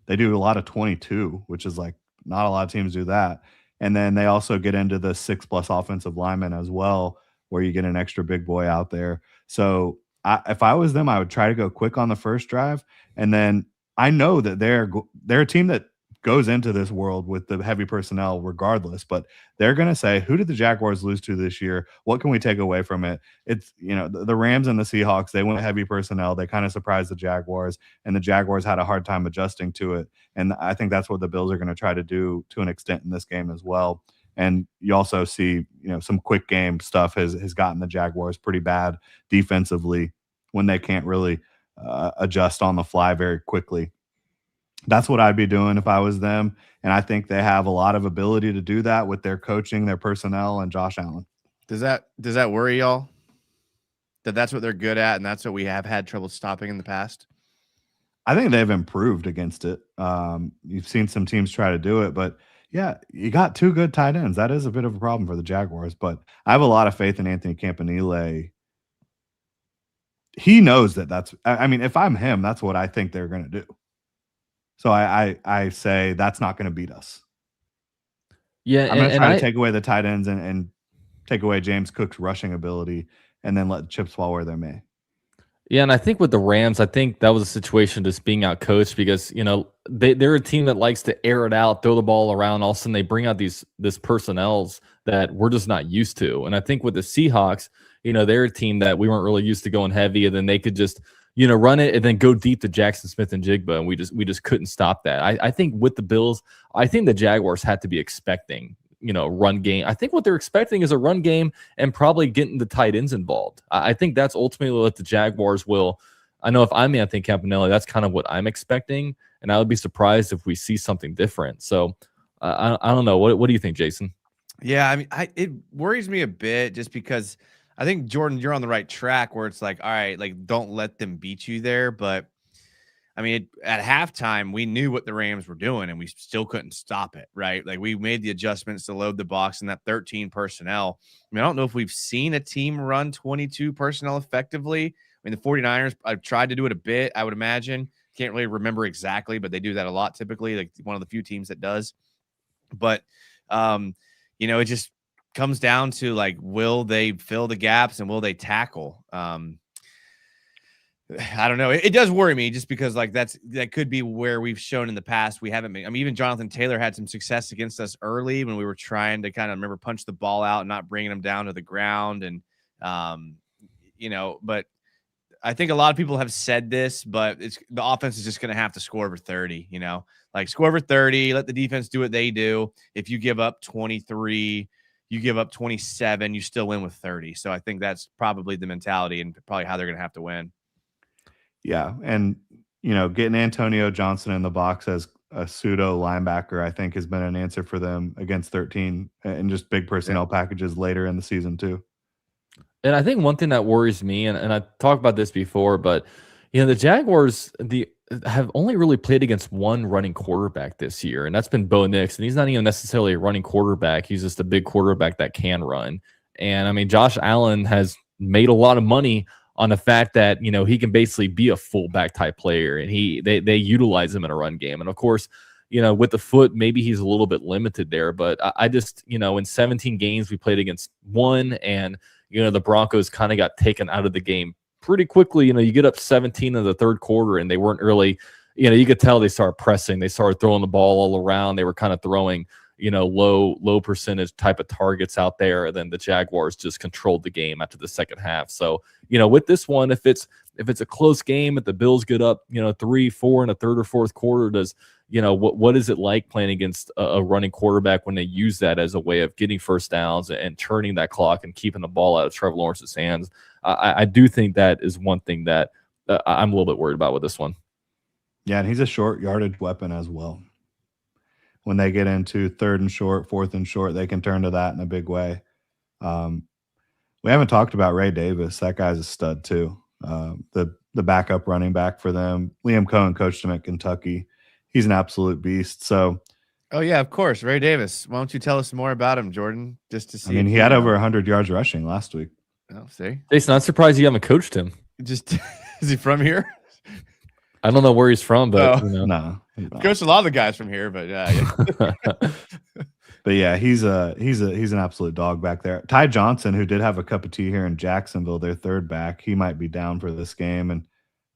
they do a lot of 22, which is like not a lot of teams do that. And then they also get into the 6+ offensive linemen as well, where you get an extra big boy out there. So if I was them, I would try to go quick on the first drive. And then I know that they're a team that goes into this world with the heavy personnel regardless, but they're going to say, who did the Jaguars lose to this year? What can we take away from it? It's, the Rams and the Seahawks, they went heavy personnel. They kind of surprised the Jaguars, and the Jaguars had a hard time adjusting to it. And I think that's what the Bills are going to try to do to an extent in this game as well. And you also see, some quick game stuff has gotten the Jaguars pretty bad defensively when they can't really adjust on the fly very quickly. That's what I'd be doing if I was them. And I think they have a lot of ability to do that with their coaching, their personnel, and Josh Allen. Does that worry y'all? That's what they're good at, and that's what we have had trouble stopping in the past? I think they've improved against it. You've seen some teams try to do it, but yeah, you got 2 good tight ends. That is a bit of a problem for the Jaguars, but I have a lot of faith in Anthony Campanile. He knows that's, if I'm him, that's what I think they're going to do. So I say that's not going to beat us. Yeah, I'm going to try to take away the tight ends and take away James Cook's rushing ability, and then let chips fall where they may. Yeah, and I think with the Rams, I think that was a situation just being out coached because they're a team that likes to air it out, throw the ball around. All of a sudden, they bring out this personnels that we're just not used to. And I think with the Seahawks, they're a team that we weren't really used to going heavy, and then they could just run it and then go deep to Jackson Smith and Jigba, and we just couldn't stop that. I think with the Bills, I think the Jaguars had to be expecting run game. I think what they're expecting is a run game and probably getting the tight ends involved. I think that's ultimately what the Jaguars will. I know if I'm Anthony Campanile, that's kind of what I'm expecting, and I would be surprised if we see something different. So I don't know. What do you think, Jason? Yeah, it worries me a bit just because I think, Jordan, you're on the right track where it's like, all right, like don't let them beat you there. But at halftime, we knew what the Rams were doing and we still couldn't stop it, right? Like we made the adjustments to load the box and that 13 personnel. I don't know if we've seen a team run 22 personnel effectively. The 49ers, I've tried to do it a bit, I would imagine. Can't really remember exactly, but they do that a lot typically, like one of the few teams that does. But, it just comes down to like, will they fill the gaps and will they tackle? I don't know. It does worry me just because like that could be where we've shown in the past we haven't been. I mean, even Jonathan Taylor had some success against us early when we were trying to kind of remember punch the ball out and not bringing him down to the ground. And but I think a lot of people have said this, but the offense is just going to have to score over 30, like score over 30, let the defense do what they do. If you give up 23, you give up 27, you still win with 30. So I think that's probably the mentality and probably how they're going to have to win. Yeah. And, getting Antonio Johnson in the box as a pseudo linebacker, I think has been an answer for them against 13 and just big personnel packages later in the season too. And I think one thing that worries me, and I talked about this before, but the Jaguars have only really played against one running quarterback this year, and that's been Bo Nix. And he's not even necessarily a running quarterback; he's just a big quarterback that can run. And I mean, Josh Allen has made a lot of money on the fact that he can basically be a fullback type player, and they utilize him in a run game. And of course, with the foot, maybe he's a little bit limited there. But I just in 17 games we played against one, and the Broncos kind of got taken out of the game pretty quickly. You get up 17 in the third quarter, and they weren't really, you could tell they started pressing. They started throwing the ball all around. They were kind of throwing, low percentage type of targets out there. And then the Jaguars just controlled the game after the second half. So, with this one, if it's a close game, if the Bills get up, 3-4 in the third or fourth quarter, does, what is it like playing against a running quarterback when they use that as a way of getting first downs and turning that clock and keeping the ball out of Trevor Lawrence's hands? I do think that is one thing that I'm a little bit worried about with this one. Yeah, and he's a short yardage weapon as well. When they get into third and short, fourth and short, they can turn to that in a big way. We haven't talked about Ray Davis. That guy's a stud too. The backup running back for them. Liam Cohen coached him at Kentucky. He's an absolute beast. So, oh yeah, of course, Ray Davis. Why don't you tell us more about him, Jordan? Just to see. I mean, he had over 100 yards rushing last week. Oh, see, Jason, I'm surprised you haven't coached him. Just is he from here? I don't know where he's from, but no, coached a lot of the guys from here, but yeah. But yeah, he's an absolute dog back there. Ty Johnson, who did have a cup of tea here in Jacksonville, their third back, he might be down for this game. And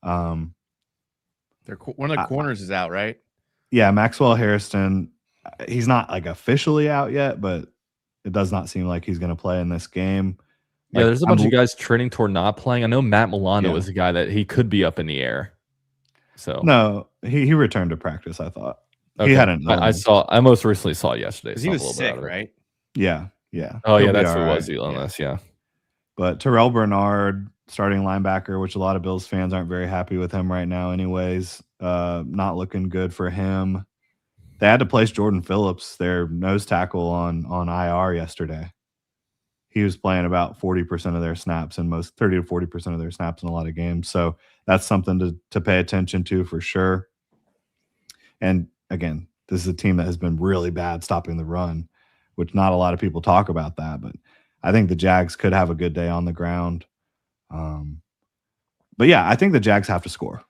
one of the corners is out, right? Yeah, Maxwell Harrison. He's not like officially out yet, but it does not seem like he's going to play in this game. Yeah, there's a bunch of guys trending toward not playing. I know Matt Milano is a guy that he could be up in the air. So no, he returned to practice. I thought he hadn't. I most recently saw it yesterday. He was sick, right? Yeah. Oh yeah, that's what it was. Illness, yeah. But Terrell Bernard, starting linebacker, which a lot of Bills fans aren't very happy with him right now. Anyways, not looking good for him. They had to place Jordan Phillips, their nose tackle, on IR yesterday. He was playing about 40% of their snaps and 30 to 40% of their snaps in a lot of games. So that's something to pay attention to for sure. And again, this is a team that has been really bad stopping the run, which not a lot of people talk about that. But I think the Jags could have a good day on the ground. But yeah, I think the Jags have to score.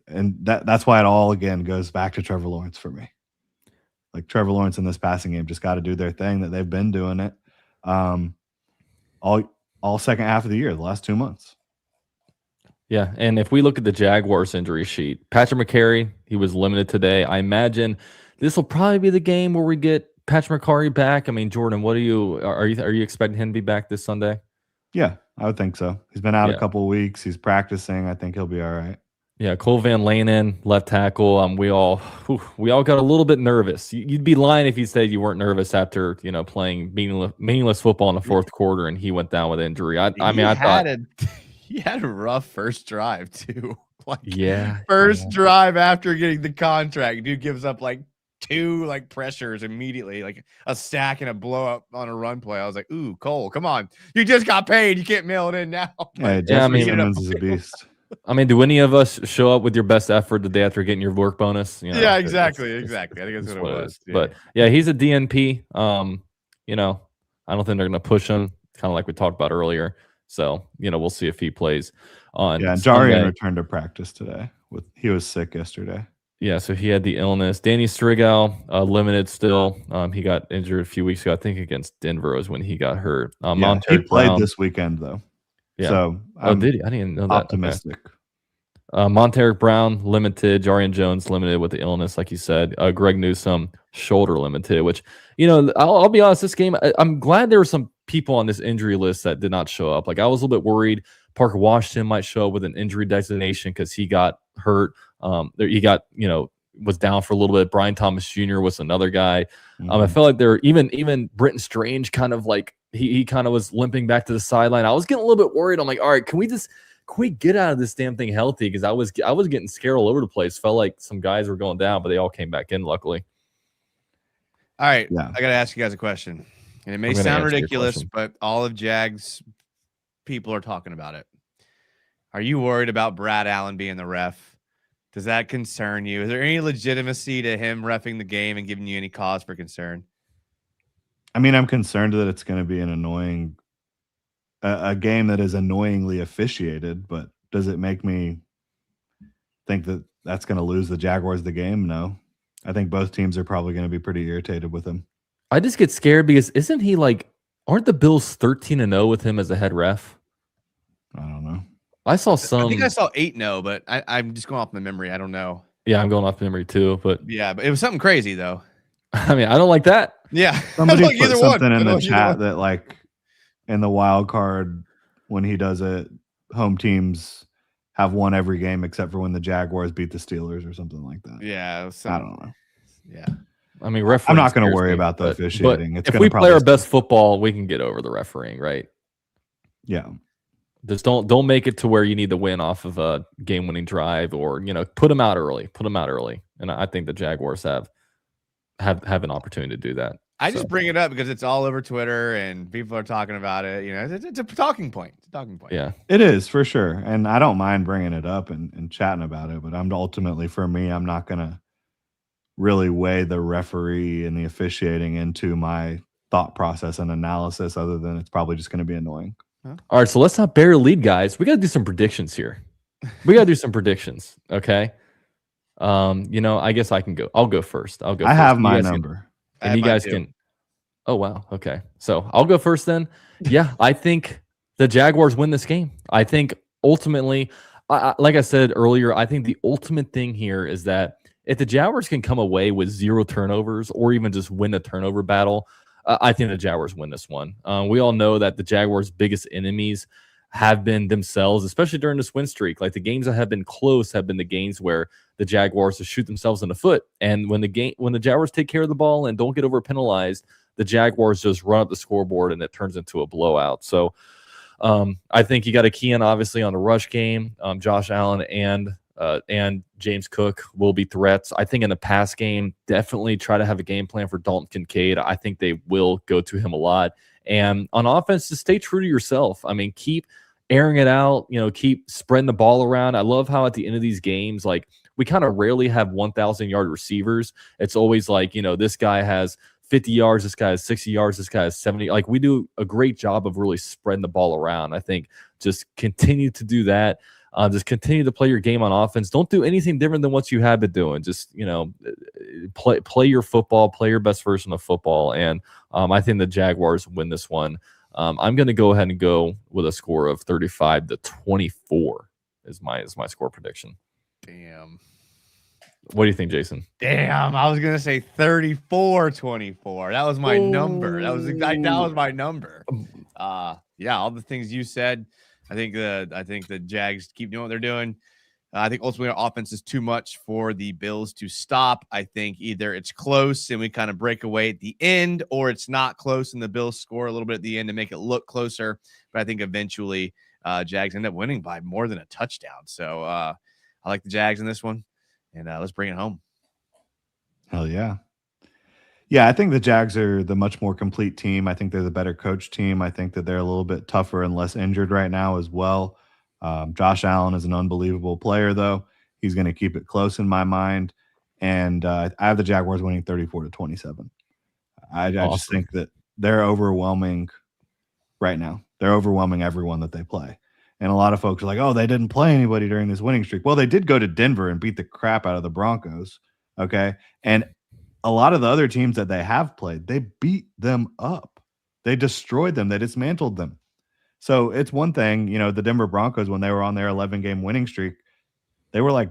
And that's why it all, again, goes back to Trevor Lawrence for me. Like Trevor Lawrence in this passing game just got to do their thing that they've been doing it. All second half of the year, the last 2 months. Yeah, and if we look at the Jaguars injury sheet, Patrick McCary, he was limited today. I imagine this will probably be the game where we get Patrick McCary back. I mean, Jordan, are you expecting him to be back this Sunday? Yeah, I would think so. He's been out a couple of weeks. He's practicing. I think he'll be all right. Yeah, Cole Van Lanen, left tackle. We all got a little bit nervous. You'd be lying if you said you weren't nervous after playing meaningless football in the fourth quarter and he went down with injury. I thought he had a rough first drive too. First drive after getting the contract, dude gives up like 2 pressures immediately, like a sack and a blow up on a run play. I was like, ooh, Cole, come on, you just got paid. You can't mail it in now. Simmons is a beast. I mean, do any of us show up with your best effort the day after getting your work bonus? Yeah, exactly. I think that's what it was. Yeah. But yeah, he's a DNP. I don't think they're going to push him, kind of like we talked about earlier. So, we'll see if he plays on. Yeah, and Jarian returned to practice today. He was sick yesterday. Yeah, so he had the illness. Danny Strigal, limited still. He got injured a few weeks ago, I think against Denver was when he got hurt. He played this weekend though. Yeah. So did he? I didn't know that. Optimistic. Okay. Monteric Brown limited, Jarian Jones limited with the illness, like you said. Greg Newsome shoulder limited, which I'll be honest, this game I'm glad there were some people on this injury list that did not show up. Like I was a little bit worried Parker Washington might show up with an injury designation because he got hurt. He got was down for a little bit. Brian Thomas Jr. was another guy. I felt like there even Britton Strange kind of like he kind of was limping back to the sideline. I was getting a little bit worried. I'm like, all right, can we get out of this damn thing healthy? Because I was getting scared all over the place. Felt like some guys were going down, but they all came back in, luckily. All right. Yeah. I got to ask you guys a question. And it may sound ridiculous, but all of Jags people are talking about it. Are you worried about Brad Allen being the ref? Does that concern you? Is there any legitimacy to him reffing the game and giving you any cause for concern? I mean, I'm concerned that it's going to be an annoying a game that is annoyingly officiated, but does it make me think that that's going to lose the Jaguars the game? No. I think both teams are probably going to be pretty irritated with him. I just get scared because aren't the Bills 13-0 with him as a head ref? I don't know. I think I saw 8-0, but I'm just going off my memory. I don't know. Yeah, I'm going off memory too, but but it was something crazy though. I mean, I don't like that. Yeah. Somebody put something in the chat that like in the wild card when he does it, home teams have won every game except for when the Jaguars beat the Steelers or something like that. Yeah. I don't know. Yeah. I mean, I'm not going to worry about the officiating. If we play our best football, we can get over the refereeing, right? Yeah. Just don't make it to where you need to win off of a game-winning drive, or put them out early. And I think the Jaguars have an opportunity to do that. I just bring it up because it's all over Twitter and people are talking about it. It's a talking point. It's a talking point. Yeah, it is for sure, and I don't mind bringing it up and chatting about it. But I'm not going to really weigh the referee and the officiating into my thought process and analysis, other than it's probably just going to be annoying. Huh? All right, so let's not bury a lead, guys. We got to do some predictions here. Okay. I guess I can go. I'll go first. I have my number. And you guys can. Oh, wow. Okay. So I'll go first then. Yeah, I think the Jaguars win this game. I think ultimately, like I said earlier, I think the ultimate thing here is that if the Jaguars can come away with 0 turnovers or even just win a turnover battle, I think the Jaguars win this one. We all know that the Jaguars' biggest enemies have been themselves, especially during this win streak. Like the games that have been close have been the games where the Jaguars just shoot themselves in the foot. And when the Jaguars take care of the ball and don't get over penalized, the Jaguars just run up the scoreboard and it turns into a blowout. So I think you got to key in obviously on the rush game. Josh Allen and James Cook will be threats. I think in the pass game, definitely try to have a game plan for Dalton Kincaid. I think they will go to him a lot. And on offense, just stay true to yourself. I mean, keep airing it out, keep spreading the ball around. I love how at the end of these games, like we kind of rarely have 1,000-yard receivers. It's always like, this guy has 50 yards, this guy has 60 yards, this guy has 70. Like we do a great job of really spreading the ball around. I think just continue to do that. Just continue to play your game on offense. Don't do anything different than what you have been doing. Just, play your football, play your best version of football. And I think the Jaguars win this one. I'm going to go ahead and go with a score of 35-24 is my score prediction. Damn. What do you think, Jason? Damn, I was going to say 34-24. That was my number. That was my number. Yeah, all the things you said. I think the Jags keep doing what they're doing. I think ultimately our offense is too much for the Bills to stop. I think either it's close and we kind of break away at the end, or it's not close and the Bills score a little bit at the end to make it look closer. But I think eventually Jags end up winning by more than a touchdown. So I like the Jags in this one, and let's bring it home. Hell yeah. Yeah, I think the Jags are the much more complete team. I think they're the better coach team. I think that they're a little bit tougher and less injured right now as well. Josh Allen is an unbelievable player, though. He's going to keep it close in my mind. And I have the Jaguars winning 34-27. I just think that they're overwhelming right now. They're overwhelming everyone that they play. And a lot of folks are like, oh, they didn't play anybody during this winning streak. Well, they did go to Denver and beat the crap out of the Broncos. Okay. And a lot of the other teams that they have played, they beat them up. They destroyed them. They dismantled them. So it's one thing, the Denver Broncos, when they were on their 11-game winning streak, they were like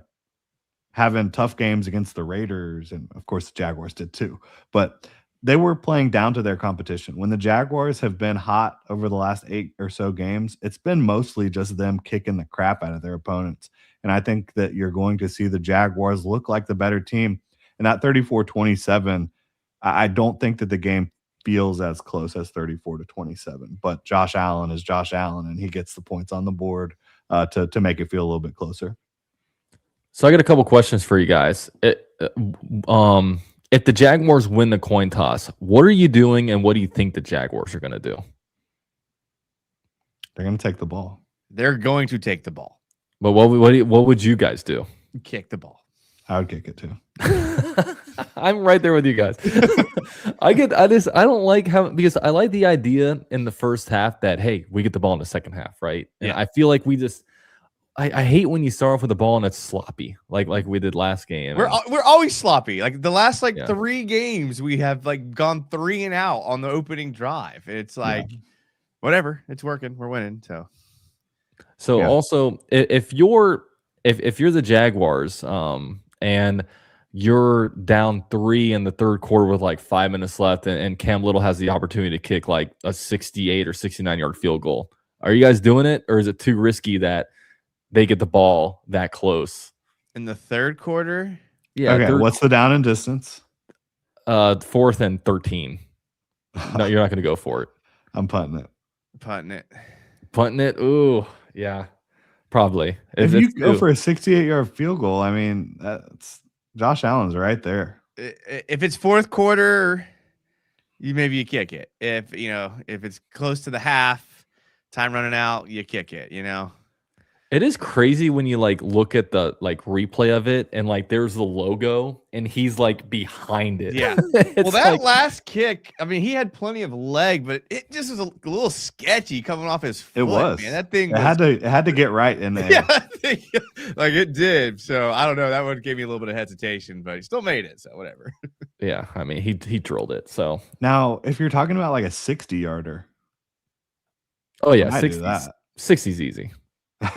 having tough games against the Raiders, and of course the Jaguars did too. But they were playing down to their competition. When the Jaguars have been hot over the last 8 or so games, it's been mostly just them kicking the crap out of their opponents. And I think that you're going to see the Jaguars look like the better team. And that 34-27, I don't think that the game feels as close as 34-27. But Josh Allen is Josh Allen, and he gets the points on the board to make it feel a little bit closer. So I got a couple questions for you guys. If the Jaguars win the coin toss, what are you doing, and what do you think the Jaguars are going to do? They're going to take the ball. They're going to take the ball. But what would you guys do? Kick the ball. I would kick it too. I'm right there with you guys. I don't like how, because I like the idea in the first half that, hey, we get the ball in the second half, right? And I feel like we just, I hate when you start off with the ball and it's sloppy, like we did last game. We're always sloppy. Like the last 3 games, we have like gone 3 and out on the opening drive. It's like whatever, it's working. We're winning. So also, if you're the Jaguars, and you're down 3 in the third quarter with like 5 minutes left, and Cam Little has the opportunity to kick like a 68 or 69-yard field goal, are you guys doing it, or is it too risky that they get the ball that close in the third quarter? Yeah. Okay. What's the down and distance? 4th and 13. No, you're not going to go for it. I'm punting it. Punting it. Ooh, yeah, probably. If you go for a 68-yard field goal, I mean, that's Josh Allen's right there. If it's fourth quarter, you kick it. If it's close to the half, time running out, you kick it. It is crazy when you like look at the like replay of it, and like there's the logo and he's like behind it. Yeah. Well, that last kick, I mean, he had plenty of leg, but it just was a little sketchy coming off his foot. It was, man. That thing it had to get right in there. Yeah, like it did. So I don't know. That one gave me a little bit of hesitation, but he still made it. So whatever. Yeah, I mean, he drilled it. So now, if you're talking about like a 60-yarder, oh yeah, 60's easy.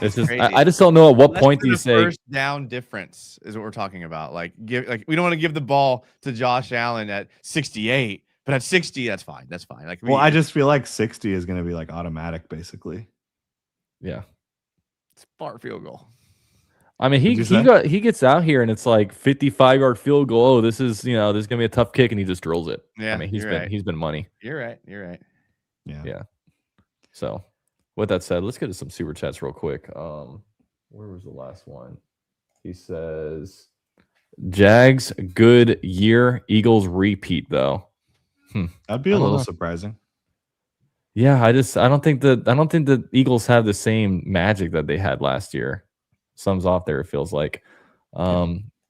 It's just I just don't know at what point do you say first down difference is what we're talking about. Like we don't want to give the ball to Josh Allen at 68, but at 60, that's fine. That's fine. Like I just feel like 60 is going to be like automatic, basically. Yeah, it's far field goal. I mean, he gets out here and it's like 55-yard field goal. Oh, this is there's gonna be a tough kick, and he just drills it. Yeah, I mean, he's been money. You're right. Yeah. So, with that said, let's get to some super chats real quick. Where was the last one? He says, "Jags good year, Eagles repeat though." That'd be a little surprising. Yeah, I don't think the Eagles have the same magic that they had last year. Sums off there, it feels like.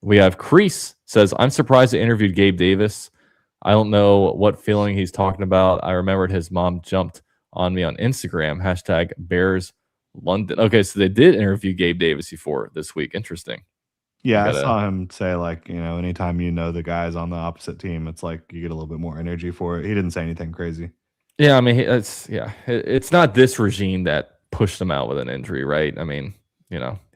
We have Crease says, "I'm surprised they interviewed Gabe Davis. I don't know what feeling he's talking about. I remembered his mom jumped on me on Instagram, #Bears London." Okay, so they did interview Gabe Davis before this week. Interesting. Yeah, I saw him say like, anytime the guys on the opposite team, it's like you get a little bit more energy for it. He didn't say anything crazy. Yeah, I mean, it's not this regime that pushed him out with an injury, right? I mean,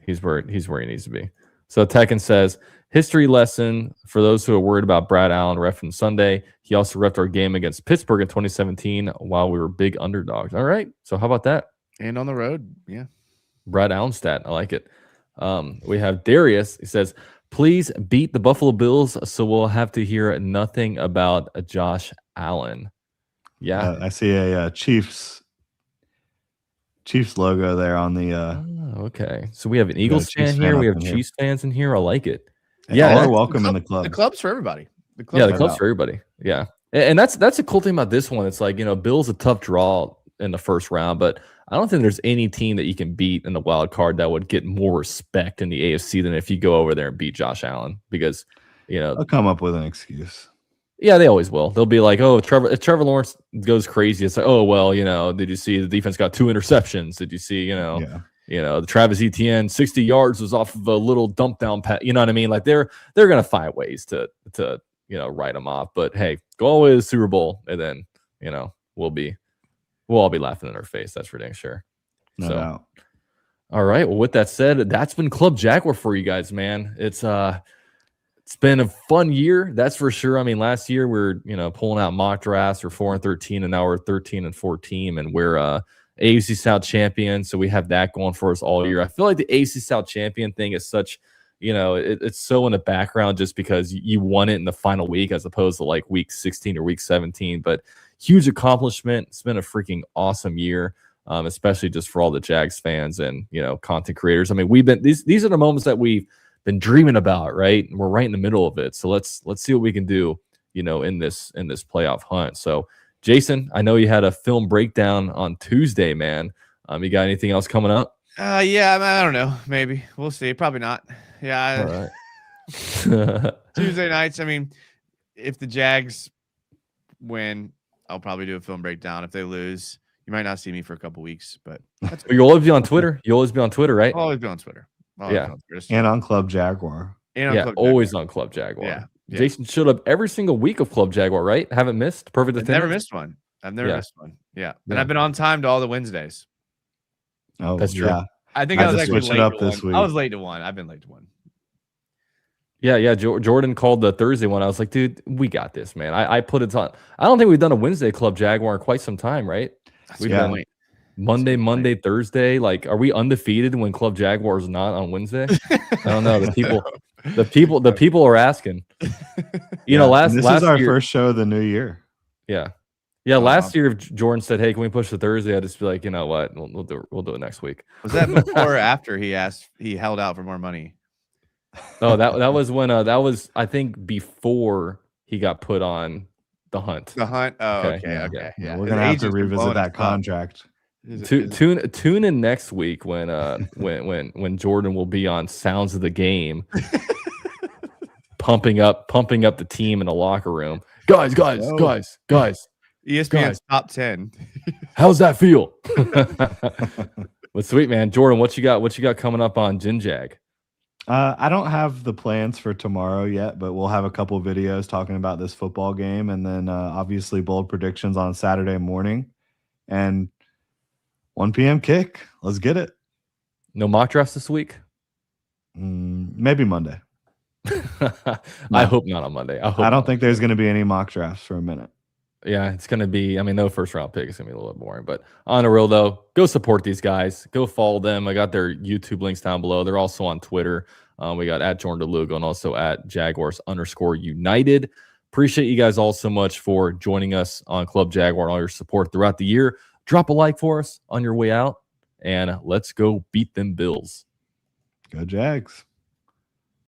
he's where he needs to be. So Tekken says, history lesson for those who are worried about Brad Allen reffing Sunday. He also reffed our game against Pittsburgh in 2017 while we were big underdogs. All right. So how about that? And on the road. Yeah. Brad Allen stat. I like it. We have Darius. He says, please beat the Buffalo Bills so we'll have to hear nothing about Josh Allen. Yeah. I see a Chiefs logo there on the okay. So we have an Eagles fan here. We have Chiefs fans in here. I like it. Yeah, they're welcome in the club. The club's for everybody. The club's for everybody. Yeah. And that's a cool thing about this one. It's like, Bill's a tough draw in the first round, but I don't think there's any team that you can beat in the wild card that would get more respect in the AFC than if you go over there and beat Josh Allen, because they'll come up with an excuse. Yeah, they always will. They'll be like, oh, if Trevor Lawrence goes crazy, it's like, oh well, did you see the defense got 2 interceptions? Did you see, the Travis Etienne 60 yards was off of a little dump down pat. You know what I mean? Like they're gonna find ways to write them off. But hey, go all the way to the Super Bowl, and then we'll all be laughing in our face. That's for dang sure. No doubt. All right. Well, with that said, that's been Club Jaguar for you guys, man. It's been a fun year, that's for sure. I mean, last year we were, pulling out mock drafts. We're 4-13, and now we're 13-14, and we're AFC South champion. So we have that going for us all year. I feel like the AFC South champion thing is such, it's so in the background just because you won it in the final week as opposed to like week 16 or week 17. But huge accomplishment. It's been a freaking awesome year. Especially just for all the Jags fans and content creators. I mean, these are the moments that we've been dreaming about, right? And we're right in the middle of it. So let's see what we can do, in this playoff hunt. So Jason, I know you had a film breakdown on Tuesday, man. You got anything else coming up? Yeah, I don't know. Maybe we'll see. Probably not. Yeah. All right. Tuesday nights. I mean, if the Jags win, I'll probably do a film breakdown. If they lose, you might not see me for a couple weeks, but You'll always be on Twitter. You always be on Twitter, right? I'll always be on Twitter. Yeah. And on Club Jaguar. Always on Club Jaguar. Yeah. Jason showed up every single week of Club Jaguar, right? Haven't missed. Perfect. I've never missed one. And Yeah. I've been on time to all the Wednesdays. Oh, That's true. Yeah. I think I was actually switched it late up to this one. week. I was late to one. I've been late to one. Yeah. Jordan called the Thursday one. I was like, dude, we got this, man. I put it on. I don't think we've done a Wednesday Club Jaguar in quite some time, right? We've done Monday, Thursday. Like, are we undefeated when Club Jaguar is not on Wednesday? I don't know. The people are asking. Last is our year, first show of the new year. Yeah. Last year, if Jordan said, "Hey, can we push to Thursday?" I'd just be like, you know what, we'll do it next week. Was that before or after he held out for more money? Oh, that was when that was, I think, before he got put on the hunt. The hunt. Oh, okay. Yeah. We're gonna have to revisit that contract. Tune in next week when Jordan will be on Sounds of the Game, pumping up the team in the locker room. Guys. ESPN's top 10. How's that feel? But sweet, man. Jordan, what you got coming up on Ginjag? I don't have the plans for tomorrow yet, but we'll have a couple videos talking about this football game, and then obviously bold predictions on Saturday morning and 1 p.m. kick. Let's get it. No mock drafts this week? Maybe Monday. I hope not on Monday. I don't think there's going to be any mock drafts for a minute. Yeah, it's going to be, no first round pick. It's going to be a little bit boring. But on the real, though, go support these guys. Go follow them. I got their YouTube links down below. They're also on Twitter. We got at Jordan DeLugo and also at Jaguars_United. Appreciate you guys all so much for joining us on Club Jaguar and all your support throughout the year. Drop a like for us on your way out, and let's go beat them Bills. Go Jags.